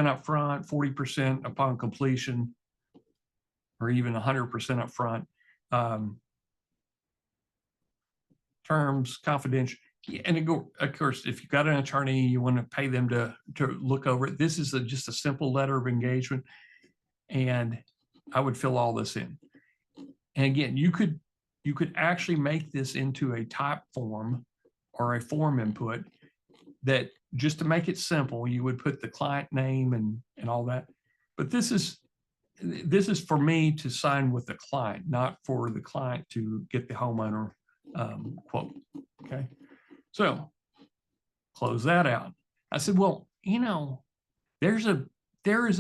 up front, 40% upon completion, or even 100% up front. Terms, confidential. And of course, if you've got an attorney, you want to pay them to look over it. This is just a simple letter of engagement. And I would fill all this in. And again, you could actually make this into a type form or a form input that, just to make it simple, you would put the client name and all that. But this is for me to sign with the client, not for the client to get the homeowner quote. Okay. So close that out. I said, well, there is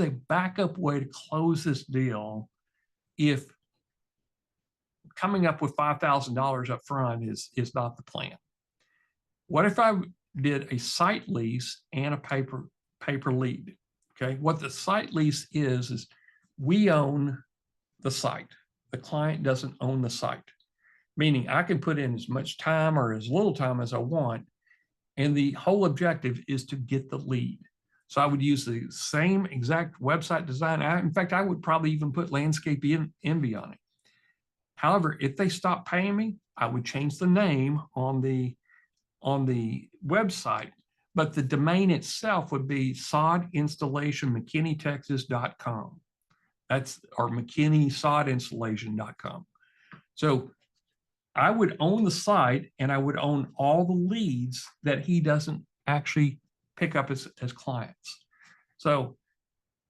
a backup way to close this deal if coming up with $5,000 up front is not the plan. What if I did a site lease and a paper lead? Okay. What the site lease is we own the site. The client doesn't own the site. Meaning I can put in as much time or as little time as I want. And the whole objective is to get the lead. So I would use the same exact website design. In fact, I would probably even put landscape envy on it. However, if they stop paying me, I would change the name on the website, but the domain itself would be sodinstallationmckinneytexas.com. That's or mckinney-sodinstallation.com. So I would own the site and I would own all the leads that he doesn't actually pick up as clients. So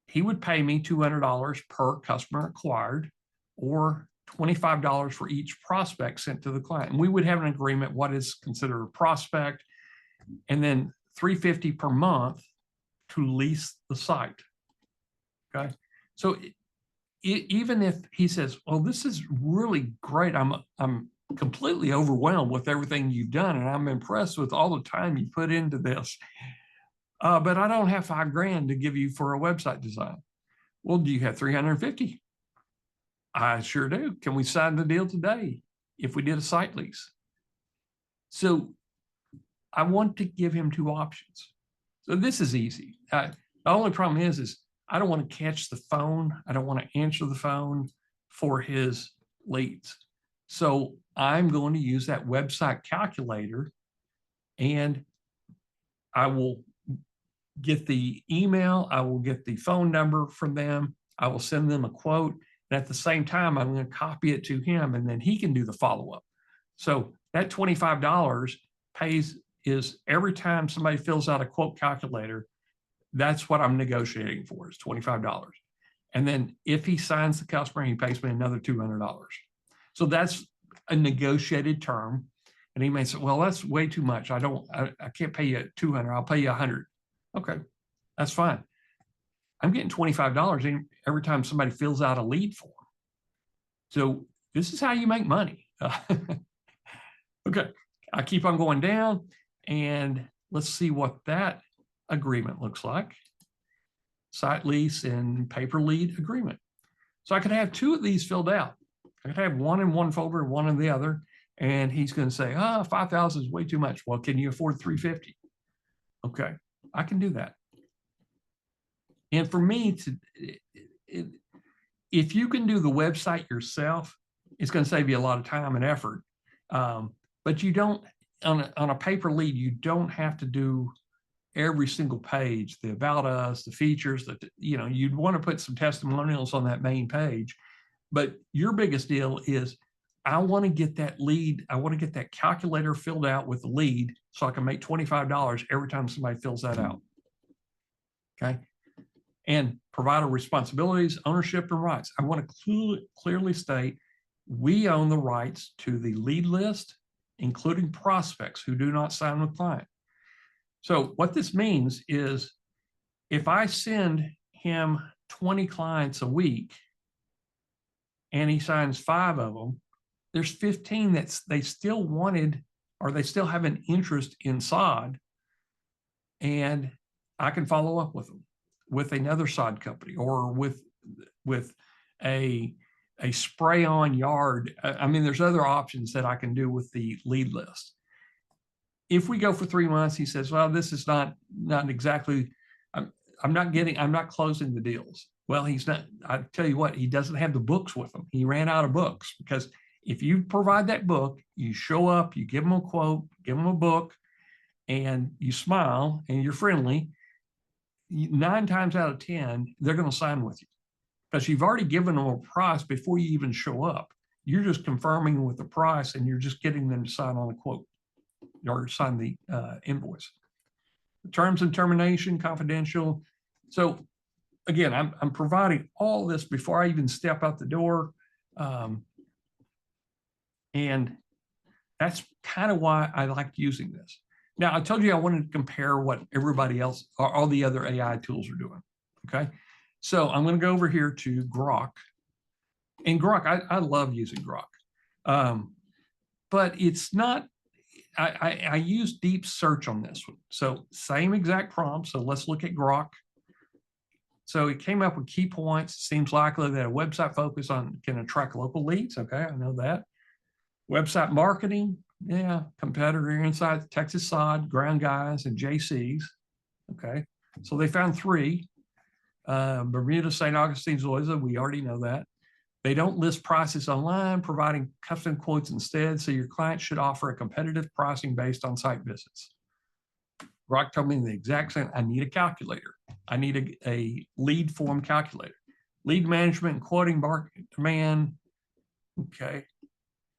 he would pay me $200 per customer acquired, or $25 for each prospect sent to the client. And we would have an agreement what is considered a prospect, and then $350 per month to lease the site. Okay. So even if he says, well, this is really great, I'm completely overwhelmed with everything you've done, and I'm impressed with all the time you put into this, but I don't have $5,000 to give you for a website design. Well, do you have 350? I sure do. Can we sign the deal today if we did a site lease? So I want to give him two options. So this is easy. The only problem is I don't want to catch the phone. I don't want to answer the phone for his leads. So I'm going to use that website calculator, and I will get the email. I will get the phone number from them. I will send them a quote. And at the same time, I'm going to copy it to him, and then he can do the follow-up. So that $25 is every time somebody fills out a quote calculator, that's what I'm negotiating for, is $25. And then if he signs the customer, he pays me another $200. So that's a negotiated term. And he may say, well, that's way too much. I can't pay you $200. I'll pay you $100. Okay, that's fine. I'm getting $25 every time somebody fills out a lead form. So this is how you make money. Okay, I keep on going down, and let's see what that agreement looks like. Site lease and paper lead agreement. So I could have two of these filled out. I could have one in one folder, one in the other, and he's going to say, 5,000 is way too much. Well, can you afford 350? Okay, I can do that. And for me if you can do the website yourself, it's going to save you a lot of time and effort. But you don't, on a paper lead, you don't have to do every single page, the about us, the features, that, you'd want to put some testimonials on that main page. But your biggest deal is, I want to get that lead. I want to get that calculator filled out with the lead so I can make $25 every time somebody fills that out. Okay. And provider responsibilities, ownership, and rights. I want to clearly state we own the rights to the lead list, including prospects who do not sign with client. So what this means is, if I send him 20 clients a week and he signs 5 of them, there's 15 that they still wanted, or they still have an interest in sod, and I can follow up with them with another sod company, or with a spray on yard. I mean, there's other options that I can do with the lead list. If we go for 3 months, he says, well, this is not exactly, I'm not closing the deals. Well, he's not, I tell you what, he doesn't have the books with him. He ran out of books, because if you provide that book, you show up, you give them a quote, give them a book, and you smile and you're friendly, 9 times out of 10, they're going to sign with you, because you've already given them a price before you even show up. You're just confirming with the price, and you're just getting them to sign on the quote or sign the invoice. The terms and termination, confidential. So again, I'm providing all this before I even step out the door. And that's kind of why I like using this. Now, I told you I wanted to compare what everybody else, or all the other AI tools are doing. Okay. So I'm going to go over here to Grok. And Grok, I love using Grok. But it's not, I use deep search on this one. So same exact prompt. So let's look at Grok. So it came up with key points. It seems likely that a website focus on can attract local leads. Okay, I know that. Website marketing, yeah, competitor insights, Texas Sod, Ground Guys, and JCs. Okay, So they found 3. Bermuda, St. Augustine, Zoysia, we already know that. They don't list prices online, providing custom quotes instead. So your client should offer a competitive pricing based on site visits. Grok told me the exact same. I need a calculator. I need a lead form calculator. Lead management and quoting market demand. Okay.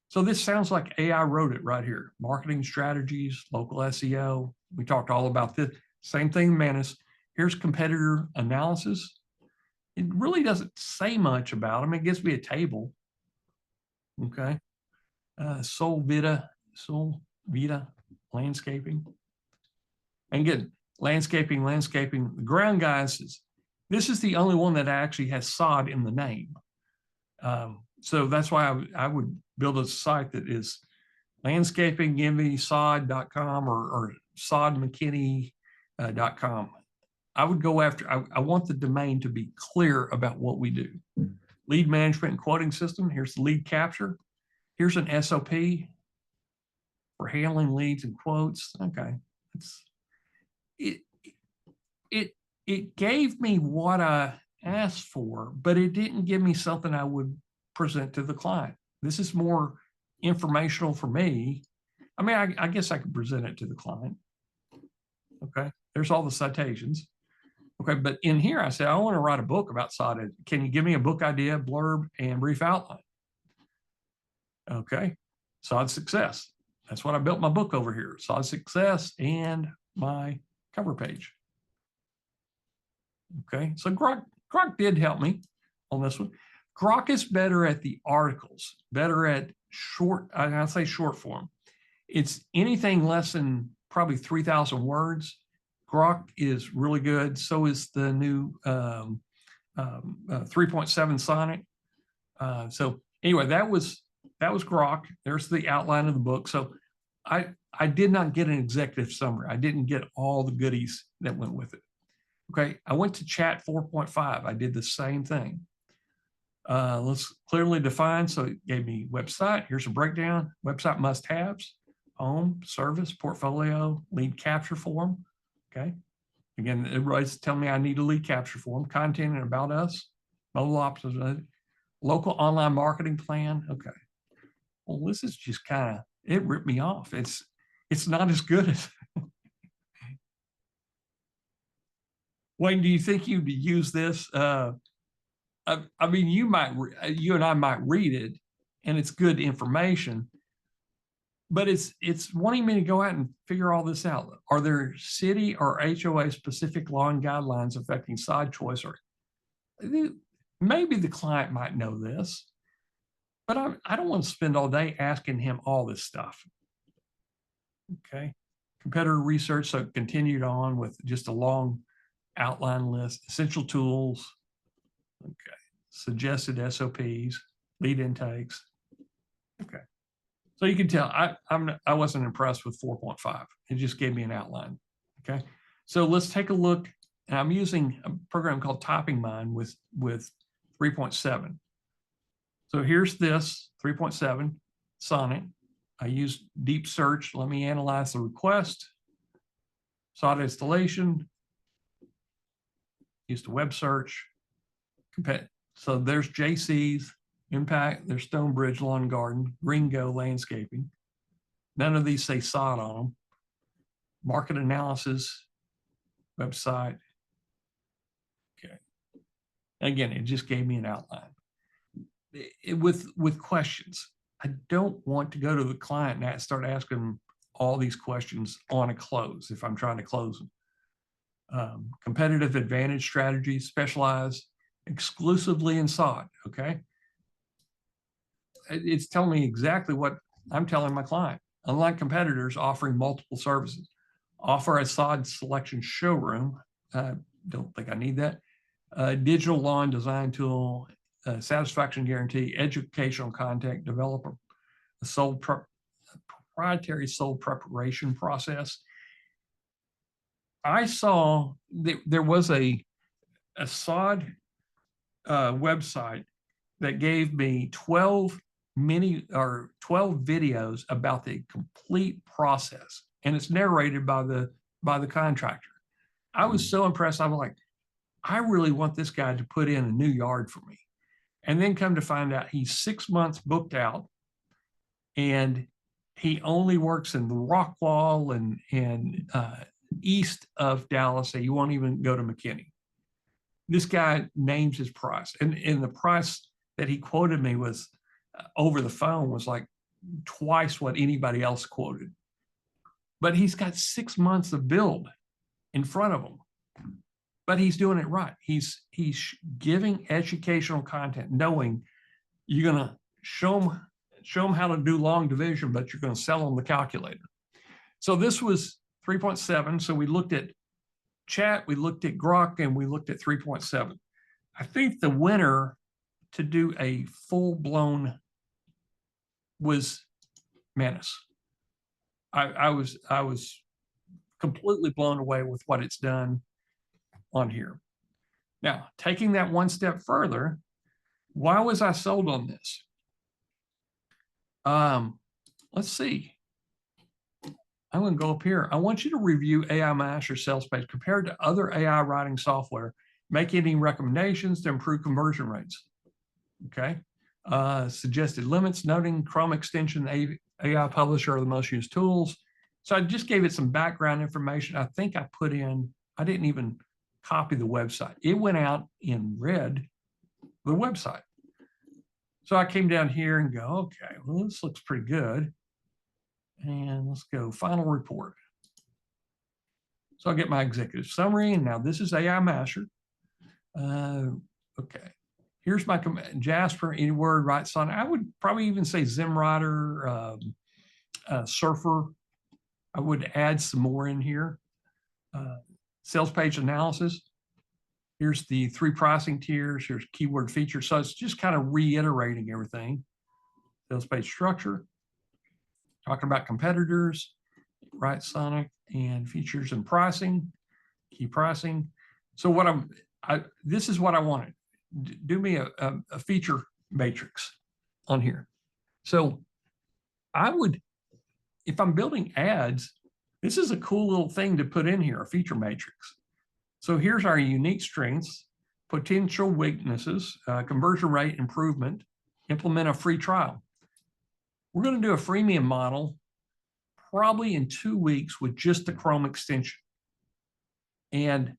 So this sounds like AI wrote it right here. Marketing strategies, local SEO. We talked all about this. Same thing, Manus. Here's competitor analysis. It really doesn't say much about them. It gives me a table. Okay. Sol Vita landscaping. And again, landscaping. The ground guys this is the only one that actually has sod in the name. So that's why I would build a site that is landscaping.sod.com or sodmckinney.com. I would go after, I want the domain to be clear about what we do. Lead management and quoting system. Here's the lead capture. Here's an SOP for handling leads and quotes. Okay. It gave me what I asked for, but it didn't give me something I would present to the client. This is more informational for me. I mean, I guess I could present it to the client. Okay. There's all the citations. Okay. But in here, I said, I want to write a book about sod. Can you give me a book idea, blurb, and brief outline? Okay. Sod success. That's what I built my book over here. Sod success and my cover page. Okay. So Grok did help me on this one. Grok is better at the articles, better at short, I'll say short form. It's anything less than probably 3,000 words. Grok is really good. So is the new 3.7 Sonnet. So anyway, that was Grok. There's the outline of the book. So I did not get an executive summary. I didn't get all the goodies that went with it. Okay, I went to Chat 4.5. I did the same thing. Let's clearly define. So it gave me website. Here's a breakdown. Website must-haves, home, service, portfolio, lead capture form. Okay. Again, everybody's telling me I need a lead capture form, content and about us, mobile options, local online marketing plan. Okay. Well, this is just kind of, it ripped me off. It's not as good as Wayne, do you think you'd use this? I mean, you and I might read it, and it's good information, but it's wanting me to go out and figure all this out. Are there city or HOA specific law and guidelines affecting side choice? Or maybe the client might know this, but I don't want to spend all day asking him all this stuff. Okay, competitor research. So it continued on with just a long outline list, essential tools, okay, suggested SOPs, lead intakes. Okay. So you can tell I wasn't impressed with 4.5. It just gave me an outline. Okay. So let's take a look. And I'm using a program called Typing Mind with 3.7. So here's this 3.7 Sonnet. I use deep search. Let me analyze the request. Sod installation. Use the web search. So there's JC's, Impact, there's Stonebridge Lawn Garden, Gringo Landscaping. None of these say sod on them. Market analysis, website. Okay. Again, it just gave me an outline. With questions. I don't want to go to the client and start asking them all these questions on a close if I'm trying to close them. Competitive advantage strategies, specialize exclusively in sod. Okay. It's telling me exactly what I'm telling my client. Unlike competitors offering multiple services, offer a sod selection showroom. Don't think I need that. Digital lawn design tool, satisfaction guarantee, educational content, develop a proprietary sold preparation process. I saw there was a sod website that gave me 12 videos about the complete process, and it's narrated by the contractor. I was so impressed. I'm like, I really want this guy to put in a new yard for me. And then come to find out he's 6 months booked out, and he only works in the Rockwall and east of Dallas. And he won't even go to McKinney. This guy names his price, and the price that he quoted me was over the phone was like twice what anybody else quoted. But he's got 6 months of build in front of him. But he's doing it right. He's giving educational content, knowing you're going to show them how to do long division, but you're going to sell them the calculator. So this was 3.7. So we looked at chat, we looked at Grok, and we looked at 3.7. I think the winner to do a full-blown was MANUS. I was completely blown away with what it's done on here. Now, taking that one step further, why was I sold on this? Let's see. I'm going to go up here. I want you to review AI Master sales page compared to other AI writing software. Make any recommendations to improve conversion rates. Okay. Suggested limits, noting Chrome extension, AI Publisher are the most used tools. So I just gave it some background information. I think I put in, I didn't even copy the website. It went out in red, the website. So I came down here and go, okay, well, this looks pretty good. And let's go final report. So I get my executive summary, and now this is AI Master. Okay, here's my Jasper, AnyWord, Write Sonnet. I would probably even say ZimWriter, Surfer. I would add some more in here. Sales page analysis. Here's the 3 pricing tiers. Here's keyword features. So it's just kind of reiterating everything. Sales page structure. Talking about competitors, Write Sonic, and features and pricing, key pricing. So what this is what I wanted. Do me a feature matrix on here. So I would, if I'm building ads, this is a cool little thing to put in here, a feature matrix. So here's our unique strengths, potential weaknesses, conversion rate improvement, implement a free trial. We're going to do a freemium model probably in 2 weeks with just the Chrome extension. And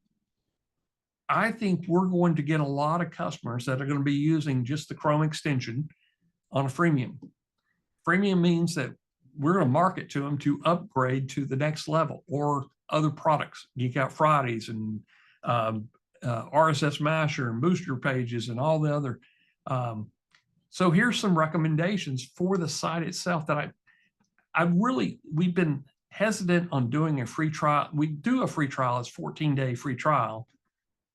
I think we're going to get a lot of customers that are going to be using just the Chrome extension on a freemium. Freemium means that we're going to market to them to upgrade to the next level or other products, GeekOutFridays and RSS Master and booster pages and all the other. So here's some recommendations for the site itself that we've been hesitant on doing a free trial. We do a free trial, it's 14-day free trial,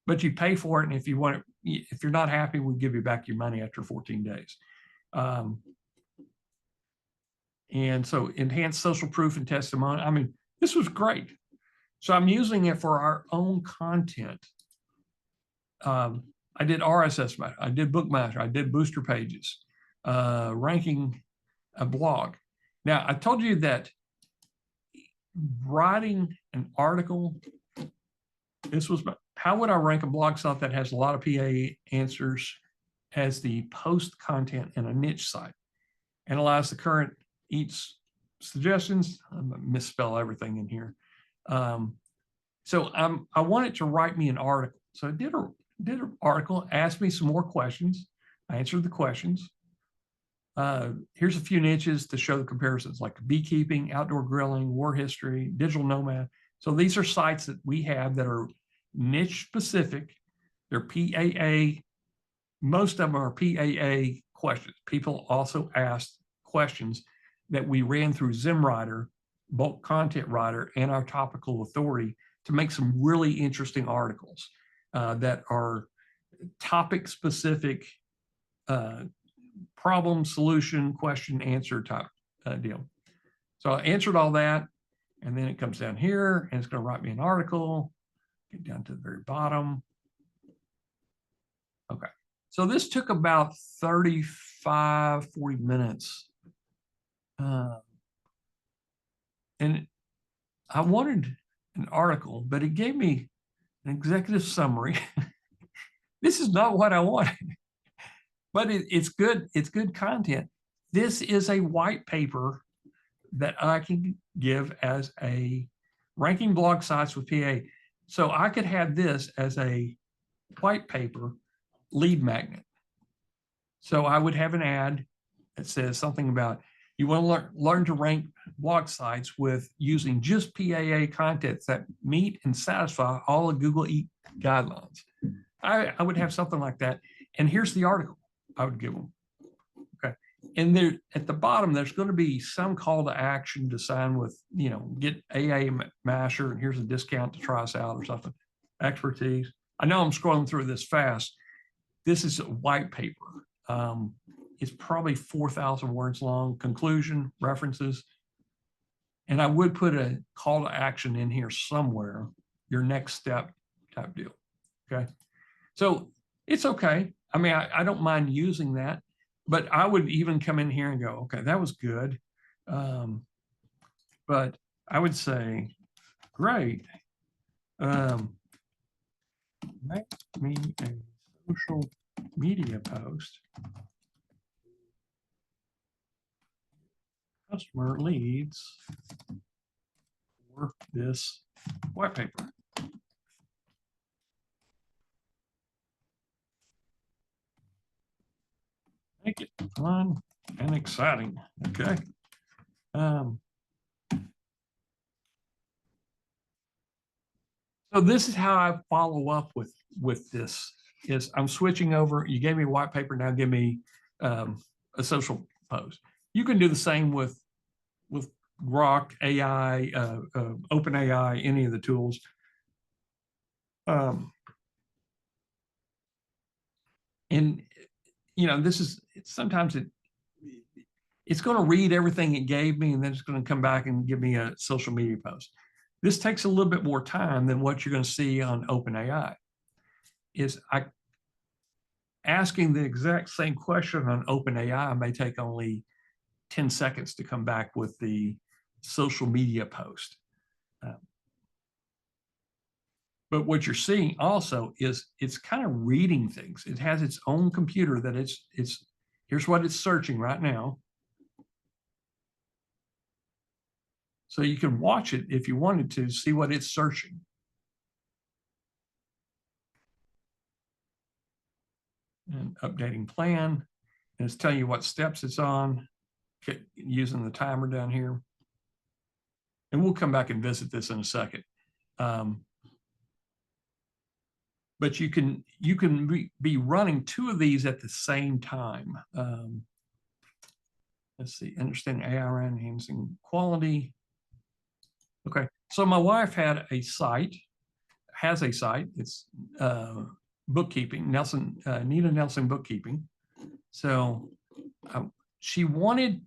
but you pay for it. And if you're not happy, we give you back your money after 14 days. And so enhanced social proof and testimony. I mean, this was great. So I'm using it for our own content. I did RSS Master, I did Bookmaster, I did booster pages, ranking a blog. Now, I told you that writing an article, this was, how would I rank a blog site that has a lot of PA answers, has the post content in a niche site, and allows the current each suggestions. I'm gonna misspell everything in here. So I wanted to write me an article. So I did an article, asked me some more questions. I answered the questions. Here's a few niches to show the comparisons, like beekeeping, outdoor grilling, war history, digital nomad. So these are sites that we have that are niche specific. They're PAA. Most of them are PAA questions. People also asked questions that we ran through ZimWriter, bulk content writer, and our topical authority to make some really interesting articles that are topic specific, problem, solution, question, answer type deal. So I answered all that, and then it comes down here, and it's going to write me an article, get down to the very bottom. Okay. So this took about 35, 40 minutes. And I wanted an article, but it gave me an executive summary. This is not what I wanted, but it's good. It's good content. This is a white paper that I can give as a ranking blog sites with PA. So I could have this as a white paper lead magnet. So I would have an ad that says something about you want to learn to rank blog sites with using just PAA contents that meet and satisfy all of Google guidelines. I would have something like that. And here's the article I would give them. Okay. And there at the bottom, there's going to be some call to action to sign with, get AA Masher, and here's a discount to try us out or something. Expertise. I know I'm scrolling through this fast. This is a white paper. It's probably 4,000 words long, conclusion, references. And I would put a call to action in here somewhere, your next step type deal. Okay. So it's okay. I mean, I don't mind using that, but I would even come in here and go, okay, that was good. But I would say, great. Make me a social media post. Customer leads for this white paper. Make it fun and exciting. Okay. So this is how I follow up with this. Is I'm switching over. You gave me a white paper. Now give me a social post. You can do the same with Grok, AI, OpenAI, any of the tools. And this is sometimes it's going to read everything it gave me, and then it's going to come back and give me a social media post. This takes a little bit more time than what you're going to see on OpenAI. Is asking the exact same question on OpenAI may take only 10 seconds to come back with the social media post. But what you're seeing also is it's kind of reading things. It has its own computer that here's what it's searching right now. So you can watch it if you wanted to see what it's searching. And updating plan, and it's telling you what steps it's on, using the timer down here. And we'll come back and visit this in a second. But you can be running two of these at the same time. Let's see, understanding AI enhancing quality. Okay, so my wife has a site. It's bookkeeping, Nina Nelson Bookkeeping. So she wanted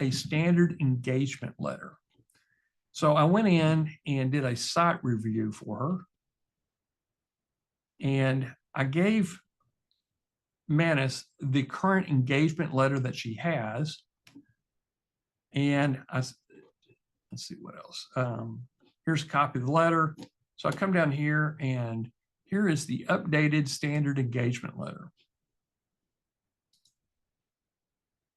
a standard engagement letter. So I went in and did a site review for her. And I gave MANUS the current engagement letter that she has. And let's see what else. Here's a copy of the letter. So I come down here, and here is the updated standard engagement letter.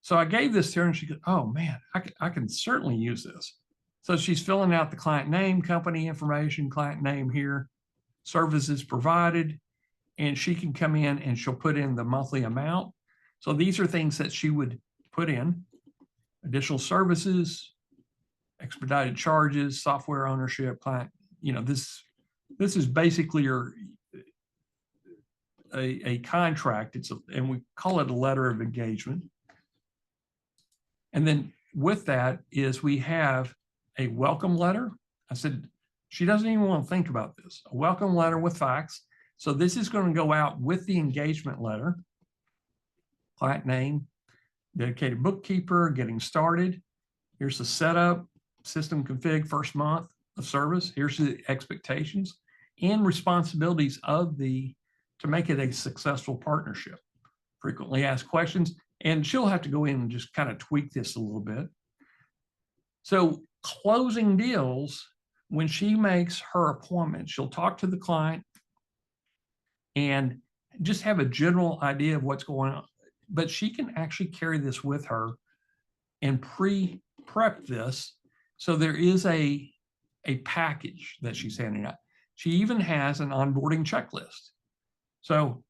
So I gave this to her, and she goes, oh man, I can certainly use this. So she's filling out the client name, company information, client name here, services provided, and she can come in and she'll put in the monthly amount. So these are things that she would put in: additional services, expedited charges, software ownership, client. This is basically a contract. And we call it a letter of engagement. And then with that is we have a welcome letter. I said, she doesn't even want to think about this. A welcome letter with facts. So this is going to go out with the engagement letter. Client name, dedicated bookkeeper, getting started. Here's the setup, system config, first month of service. Here's the expectations and responsibilities to make it a successful partnership. Frequently asked questions, and she'll have to go in and just kind of tweak this a little bit. So closing deals, when she makes her appointment, she'll talk to the client and just have a general idea of what's going on. But she can actually carry this with her and pre-prep this. So there is a package that she's handing out. She even has an onboarding checklist. So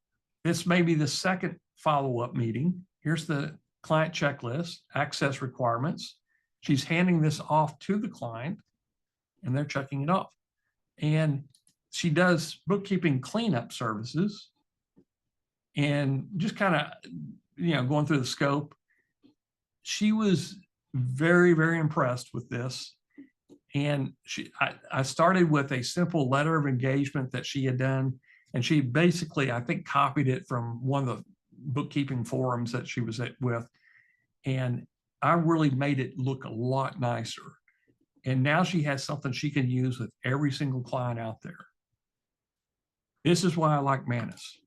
this may be the second follow-up meeting. Here's the client checklist, access requirements. She's handing this off to the client and they're checking it off. And she does bookkeeping cleanup services and just kind of, going through the scope. She was very, very impressed with this. And I started with a simple letter of engagement that she had done. And she basically, I think, copied it from one of the bookkeeping forums that she was with. And I really made it look a lot nicer. And now she has something she can use with every single client out there. This is why I like MANUS.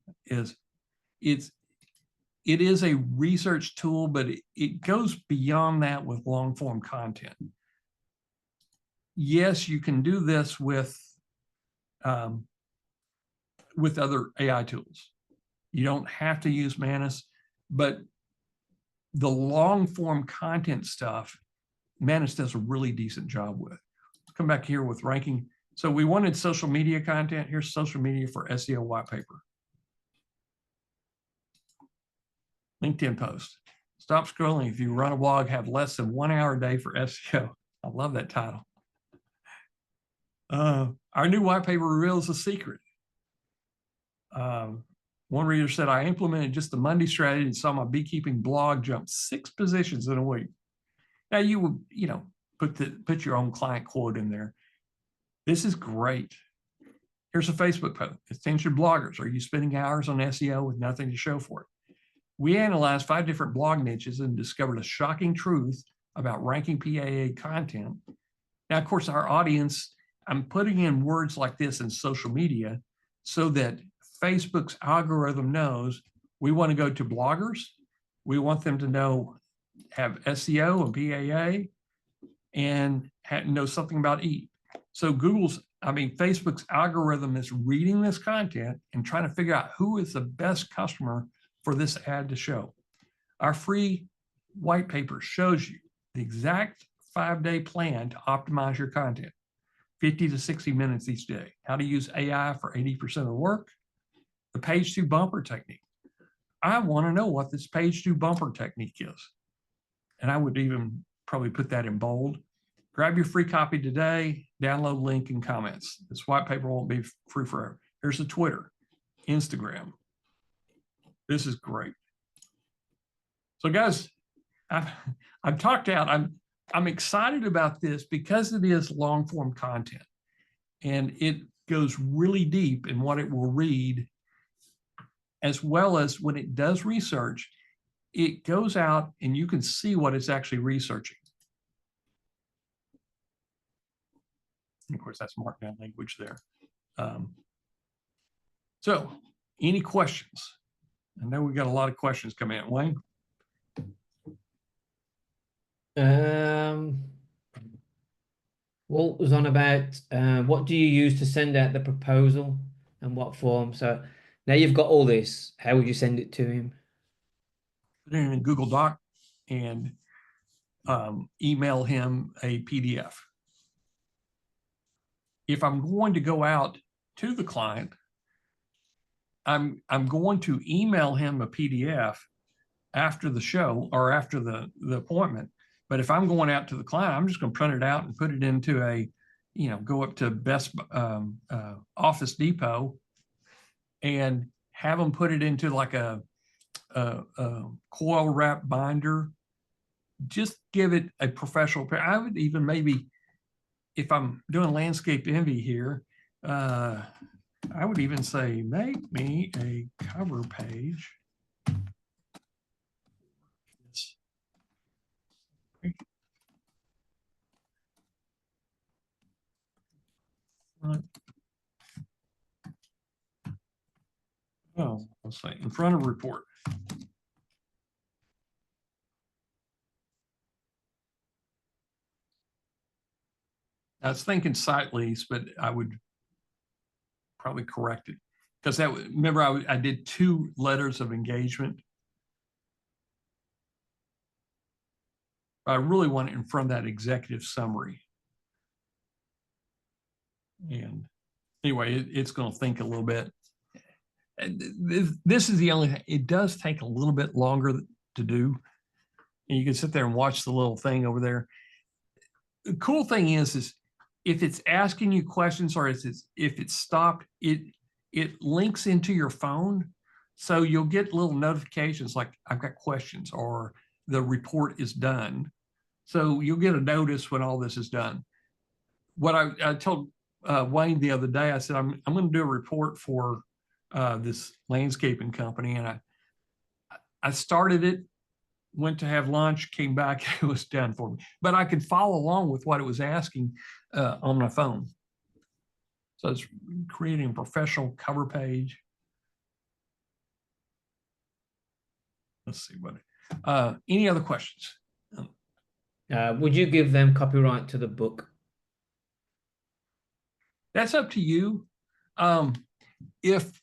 It is a research tool, but it goes beyond that with long form content. Yes, you can do this with other AI tools. You don't have to use MANUS, but the long form content stuff, MANUS does a really decent job with. Let's come back here with ranking. So we wanted social media content. Here's social media for SEO white paper. LinkedIn post. Stop scrolling if you run a blog, have less than 1 hour a day for SEO. I love that title. Our new white paper reveals a secret. One reader said, I implemented just the Monday strategy and saw my beekeeping blog jump 6 positions in a week. Now you would, put your own client quote in there. This is great. Here's a Facebook post. Attention bloggers. Are you spending hours on SEO with nothing to show for it? We analyzed 5 different blog niches and discovered a shocking truth about ranking PAA content. Now, of course, our audience, I'm putting in words like this in social media so that Facebook's algorithm knows we want to go to bloggers. We want them to have SEO and PAA and know something about EAT. So Facebook's algorithm is reading this content and trying to figure out who is the best customer for this ad to show. Our free white paper shows you the exact 5-day plan to optimize your content, 50 to 60 minutes each day, how to use AI for 80% of the work, the page 2 bumper technique. I want to know what this page 2 bumper technique is. And I would even probably put that in bold. Grab your free copy today, download link in comments. This white paper won't be free forever. Here's the Twitter, Instagram. This is great. So guys, I've talked out. I'm excited about this because it is long form content and it goes really deep in what it will read, as well as when it does research, it goes out and you can see what it's actually researching. And of course, that's markdown language there. So any questions? I know we got a lot of questions coming in. Wayne? Walt was on about what do you use to send out the proposal and what form? So now you've got all this. How would you send it to him? Put it in a Google Doc and email him a PDF. If I'm going to go out to the client, I'm going to email him a PDF after the show or after the appointment. But if I'm going out to the client, I'm just going to print it out and put it into a, go up to Best Office Depot and have them put it into like a coil wrap binder. Just give it a professional. I would even maybe, if I'm doing landscape envy here, I would even say, make me a cover page. Let's say in front of report. I was thinking site lease, but I would probably correct it because remember I did 2 letters of engagement. I really want it in front of that executive summary. And anyway, it's going to think a little bit. And this is the only thing. It does take a little bit longer to do. And you can sit there and watch the little thing over there. The cool thing is if it's asking you questions or if it's stopped, it links into your phone. So you'll get little notifications like I've got questions or the report is done. So you'll get a notice when all this is done. What I told Wayne the other day, I said, I'm going to do a report for this landscaping company. And I started it, went to have lunch, came back, it was done for me. But I could follow along with what it was asking on my phone. So it's creating a professional cover page. Let's see what, any other questions? Would you give them copyright to the book? That's up to you. If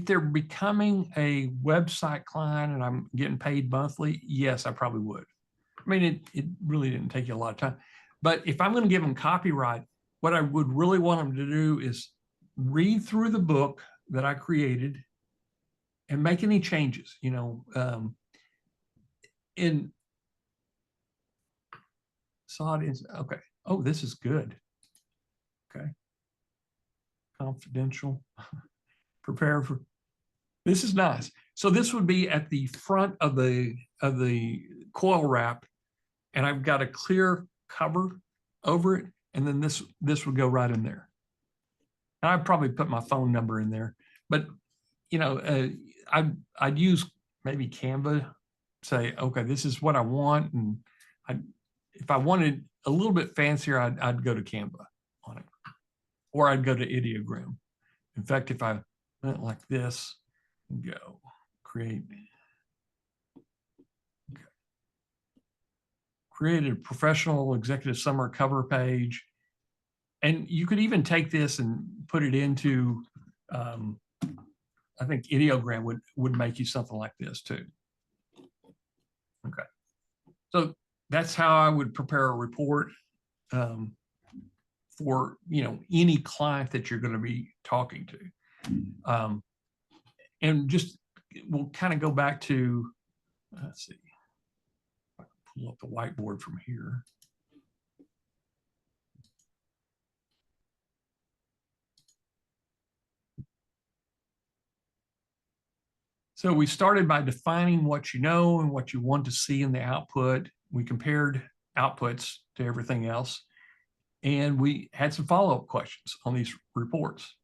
they're becoming a website client and I'm getting paid monthly, yes, I probably would. I mean, it really didn't take you a lot of time. But if I'm going to give them copyright, what I would really want them to do is read through the book that I created and make any changes, you know, in audience. Okay. Oh, this is good. Okay. Confidential. Prepare for, this is nice. So this would be at the front of the coil wrap, and I've got a clear cover over it, and then this would go right in there. And I'd probably put my phone number in there, but you know, I'd use maybe Canva, say, okay, this is what I want, and if I wanted a little bit fancier, I'd go to Canva on it, or I'd go to Ideogram. In fact, if I went like this, go create. Okay. Create a professional executive summary cover page. And you could even take this and put it into, I think Ideogram would make you something like this too. Okay. So that's how I would prepare a report for, you know, any client that you're going to be talking to. And just, we'll kind of go back to, let's see, I can pull up the whiteboard from here. So we started by defining what you know and what you want to see in the output. We compared outputs to everything else. And we had some follow-up questions on these reports.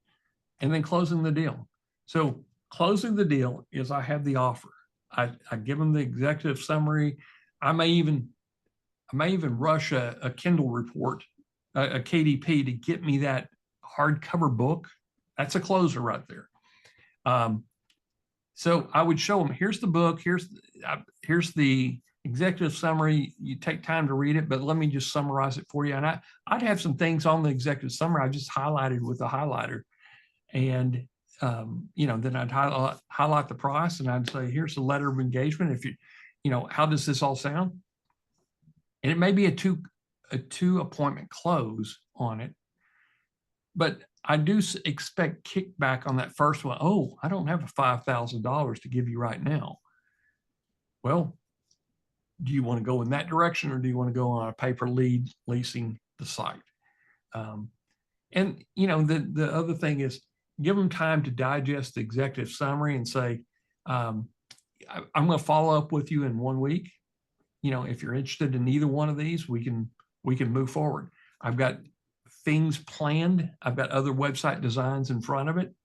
And then closing the deal. So closing the deal is I have the offer. I give them the executive summary. I may even rush a Kindle report, a KDP, to get me that hardcover book. That's a closer right there. So I would show them, here's the book, here's the executive summary. You take time to read it, but let me just summarize it for you. And I'd have some things on the executive summary I just highlighted with a highlighter. And you know, then I'd highlight the price, and I'd say, here's the letter of engagement. If you know, how does this all sound? And it may be a two appointment close on it, but I do expect kickback on that first one. Oh, I don't have a $5,000 to give you right now. Well, do you want to go in that direction, or do you want to go on a paper lead leasing the site? And you know, the other thing is, give them time to digest the executive summary and say, I'm going to follow up with you in 1 week. You know, if you're interested in either one of these, we can move forward. I've got things planned. I've got other website designs in front of it,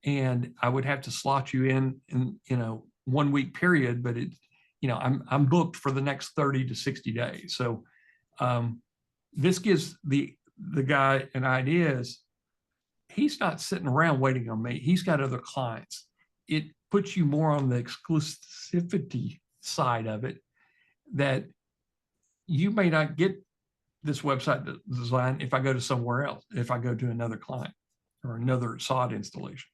and I would have to slot you in you know, 1 week period, but it, you know, I'm booked for the next 30 to 60 days. So this gives the guy an idea is, he's not sitting around waiting on me. He's got other clients. It puts you more on the exclusivity side of it, that you may not get this website design if I go to somewhere else, if I go to another client or another sod installation.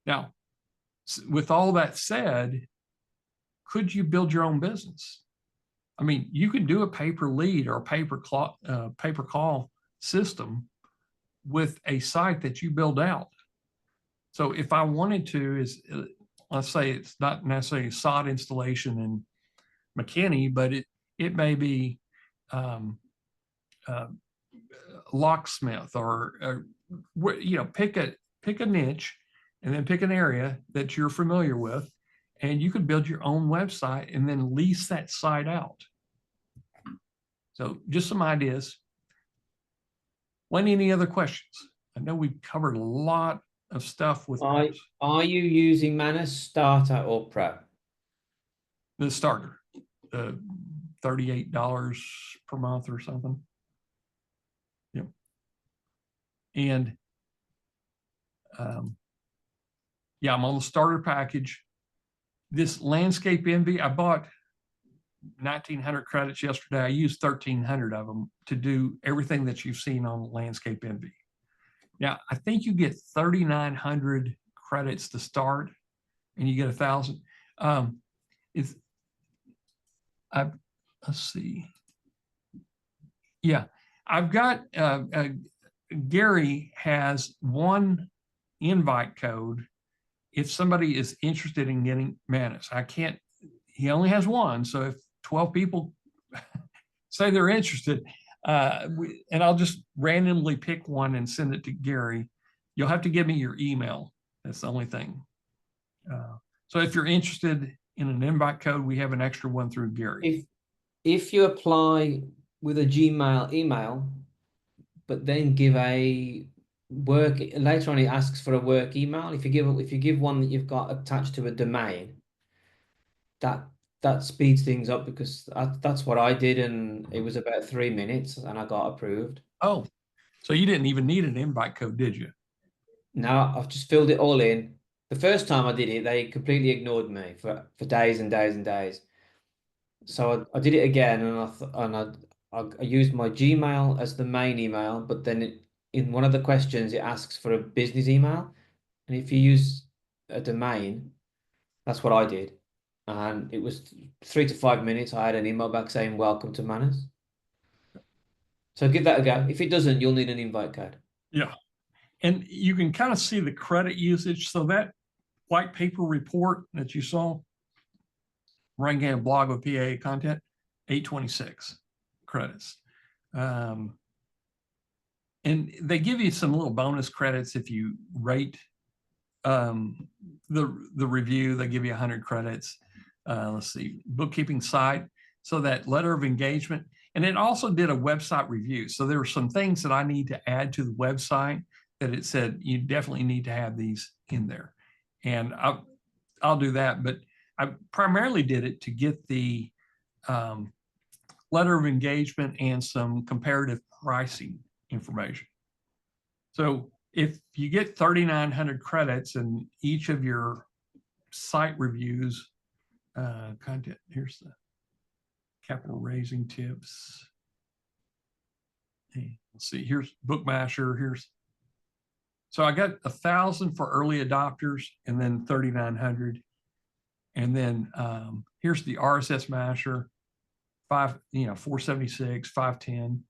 Now, with all that said, could you build your own business? I mean, you can do a pay-per lead or a pay-per-call system with a site that you build out. So if I wanted to, let's say it's not necessarily a sod installation in McKinney, but it may be locksmith or pick a niche and then pick an area that you're familiar with, and you could build your own website and then lease that site out. So just some ideas. Lenny, any other questions? I know we've covered a lot of stuff with Are you using MANUS Starter or Pro? the starter, $38 per month or something. Yep. And yeah, I'm on the starter package. This Landscape Envy, I bought 1,900 credits yesterday. I used 1,300 of them to do everything that you've seen on Landscape Envy. Now, I think you get 3,900 credits to start, and you get 1,000. Let's see. Yeah, I've got Gary has one invite code if somebody is interested in getting MANUS. He only has one, so if 12 people say they're interested, and I'll just randomly pick one and send it to Gary. You'll have to give me your email. That's the only thing. So if you're interested in an invite code, we have an extra one through Gary. If you apply with a Gmail email, but then give a work, later on it asks for a work email. If you give one that you've got attached to a domain, that speeds things up, because that's what I did, and it was about 3 minutes and I got approved. Oh, so you didn't even need an invite code, did you? No, I've just filled it all in. The first time I did it, they completely ignored me for days and days and days. So I did it again, and I used my Gmail as the main email, but then in one of the questions, it asks for a business email. And if you use a domain, that's what I did. And it was 3 to 5 minutes. I had an email back saying, "Welcome to MANUS." So give that a go. If it doesn't, you'll need an invite code. Yeah. And you can kind of see the credit usage. So that white paper report that you saw, ranking a blog with PA content, 826 credits. And they give you some little bonus credits if you rate the review. They give you 100 credits. Let's see, bookkeeping site. So that letter of engagement. And it also did a website review. So there were some things that I need to add to the website that it said you definitely need to have these in there. And I'll do that. But I primarily did it to get the letter of engagement and some comparative pricing information. So if you get 3,900 credits and each of your site reviews, content, here's the capital raising tips. And let's see, here's Bookmasher. So I got 1,000 for early adopters and then 3,900. And then here's the RSS Masher, 476, 510.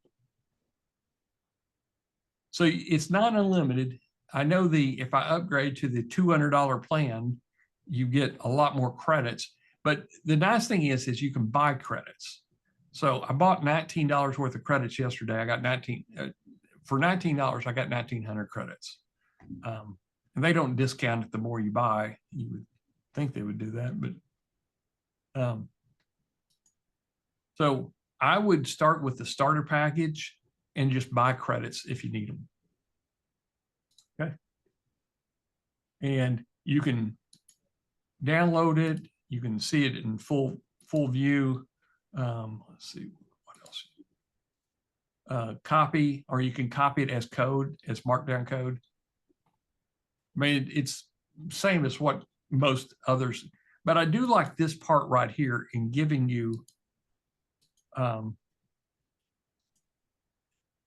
So it's not unlimited. I know if I upgrade to the $200 plan, you get a lot more credits. But the nice thing is you can buy credits. So I bought $19 worth of credits yesterday. I got for $19, I got 1,900 credits. And they don't discount it the more you buy. You would think they would do that, but so I would start with the starter package and just buy credits if you need them. Okay. And you can download it. You can see it in full view. Let's see what else. Copy, or you can copy it as code, as markdown code. I mean, it's same as what most others, but I do like this part right here in giving you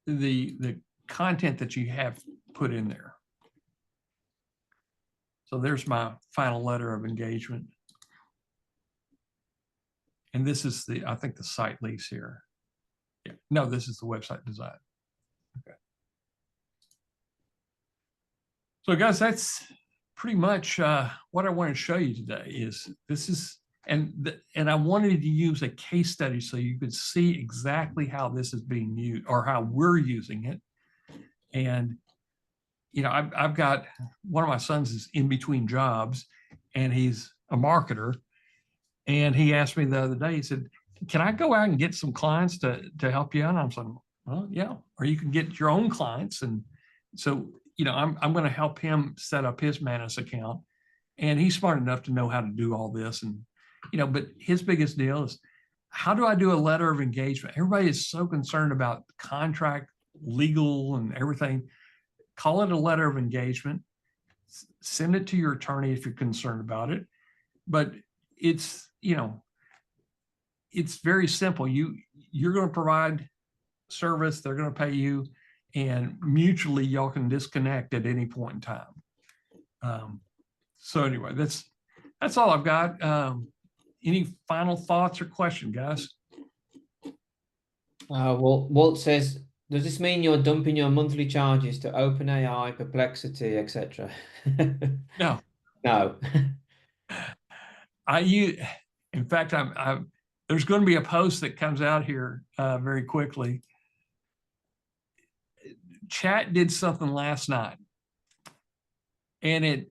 the content that you have put in there. So there's my final letter of engagement. And this is the, I think the site lease here. Yeah, no, this is the website design. Okay. So guys, that's pretty much what I want to show you today is this is, and I wanted to use a case study so you could see exactly how this is being used or how we're using it. And, you know, I've got one of my sons is in between jobs and he's a marketer. And he asked me the other day, he said, can I go out and get some clients to help you out? And I'm saying, well, yeah, or you can get your own clients. And so, you know, I'm going to help him set up his Manus account. And he's smart enough to know how to do all this. And, you know, but his biggest deal is, how do I do a letter of engagement? Everybody is so concerned about contract, legal, and everything. Call it a letter of engagement. Send it to your attorney if you're concerned about it. But it's, you know, it's very simple. You're going to provide service, they're going to pay you, and mutually y'all can disconnect at any point in time. So anyway, that's all I've got. Any final thoughts or questions, guys? Well, Walt says, does this mean you're dumping your monthly charges to OpenAI, Perplexity, etc.? No. No. In fact, there's going to be a post that comes out here very quickly. Chat did something last night, and it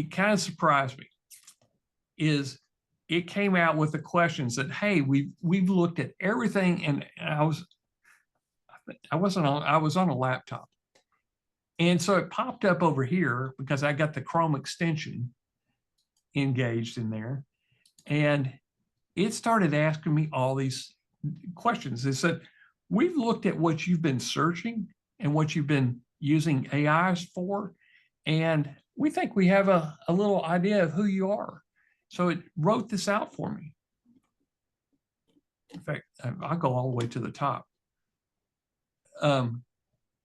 kind of surprised me. Is it came out with the questions that, hey, we've looked at everything, and I was on a laptop, and so it popped up over here because I got the Chrome extension engaged in there, and it started asking me all these questions. It said, we've looked at what you've been searching and what you've been using AIs for, and we think we have a little idea of who you are. So it wrote this out for me. In fact, I'll go all the way to the top.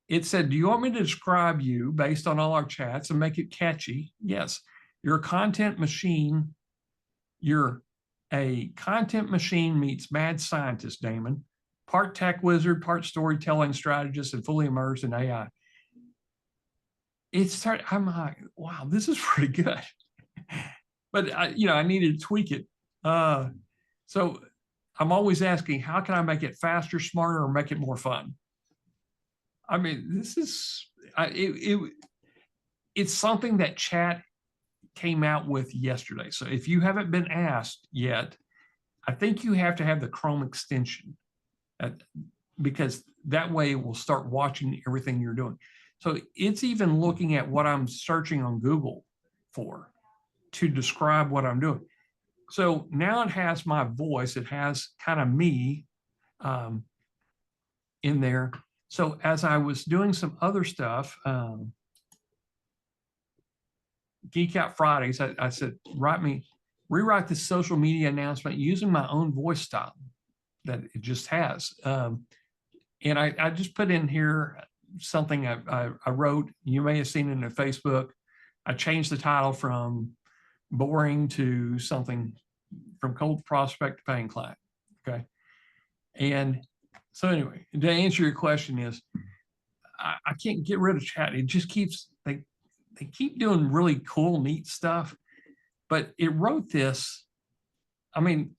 It said, do you want me to describe you based on all our chats and make it catchy? Yes. You're a content machine. You're a content machine meets mad scientist, Damon. Part tech wizard, part storytelling strategist, and fully immersed in AI. I'm like, wow, this is pretty good. But I needed to tweak it. So I'm always asking, how can I make it faster, smarter, or make it more fun? I mean, this is it's something that chat came out with yesterday. So if you haven't been asked yet, I think you have to have the Chrome extension because that way it will start watching everything you're doing. So it's even looking at what I'm searching on Google for to describe what I'm doing. So now it has my voice. It has kind of me in there. So as I was doing some other stuff, Geek Out Fridays, I said, rewrite this social media announcement using my own voice style that it just has. And I just put in here something I wrote. You may have seen it in Facebook. I changed the title from boring to something from cold prospect to paying client. Okay. And so anyway, to answer your question is, I can't get rid of chat. It just keeps, they keep doing really cool, neat stuff, but it wrote this. I mean,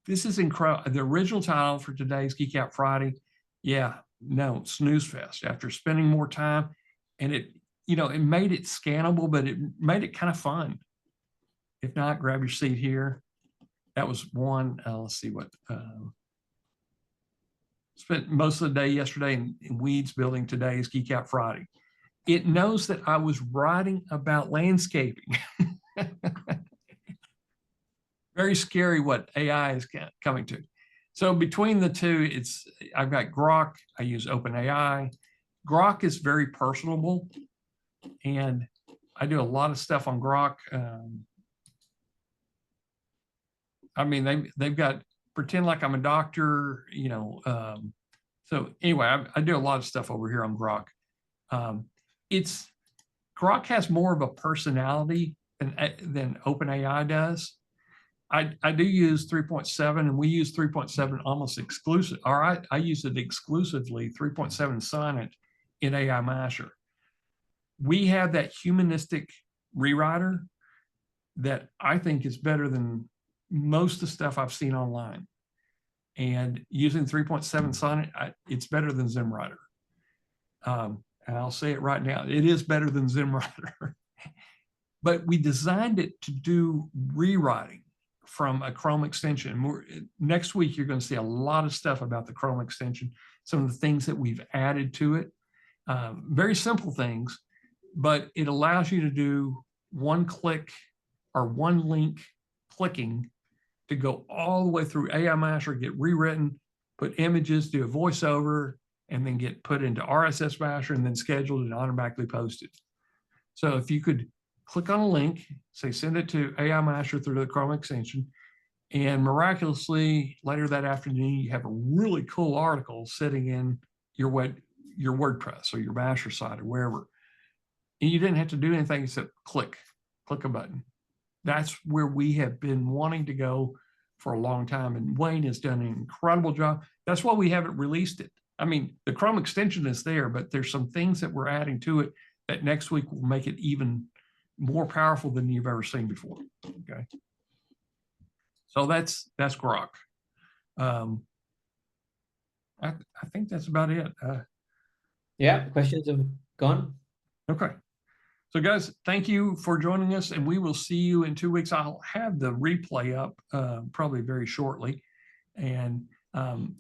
this is incredible. The original title for today's Geek Out Friday. Yeah, no, snooze fest. After spending more time, and it made it scannable, but it made it kind of fun. If not, grab your seat here. That was one. Let's see what. Spent most of the day yesterday in weeds building today's Geek Out Friday. It knows that I was writing about landscaping. Very scary what AI is coming to. So between the two, I've got Grok. I use OpenAI. Grok is very personable, and I do a lot of stuff on Grok. I mean, they've got pretend like I'm a doctor, So anyway, I do a lot of stuff over here on Grok. Grok has more of a personality than OpenAI does. I do use 3.7, and we use 3.7 almost exclusive, or I use it exclusively, 3.7 Sonnet in AI Masher. We have that humanistic rewriter that I think is better than most of the stuff I've seen online. And using 3.7 Sonnet, it's better than ZimWriter. And I'll say it right now, it is better than ZimWriter. But we designed it to do rewriting from a Chrome extension. Next week, you're going to see a lot of stuff about the Chrome extension, some of the things that we've added to it. Very simple things, but it allows you to do one click or one link clicking to go all the way through AI Masher, get rewritten, put images, do a voiceover, and then get put into RSS Masher and then scheduled and automatically posted. So if you could click on a link, say send it to AI Masher through the Chrome extension, and miraculously later that afternoon, you have a really cool article sitting in your WordPress or your Masher site or wherever. And you didn't have to do anything except click a button. That's where we have been wanting to go for a long time. And Wayne has done an incredible job. That's why we haven't released it. I mean, the Chrome extension is there, but there's some things that we're adding to it that next week will make it even more powerful than you've ever seen before. Okay. So that's Grok. I think that's about it. Yeah, questions have gone. Okay. So guys, thank you for joining us, and we will see you in 2 weeks. I'll have the replay up probably very shortly. And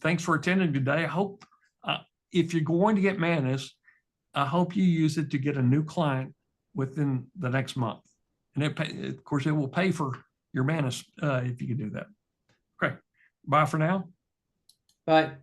thanks for attending today. I hope if you're going to get Manus, I hope you use it to get a new client within the next month. And of course, it will pay for your Manus if you can do that. Okay. Bye for now. Bye.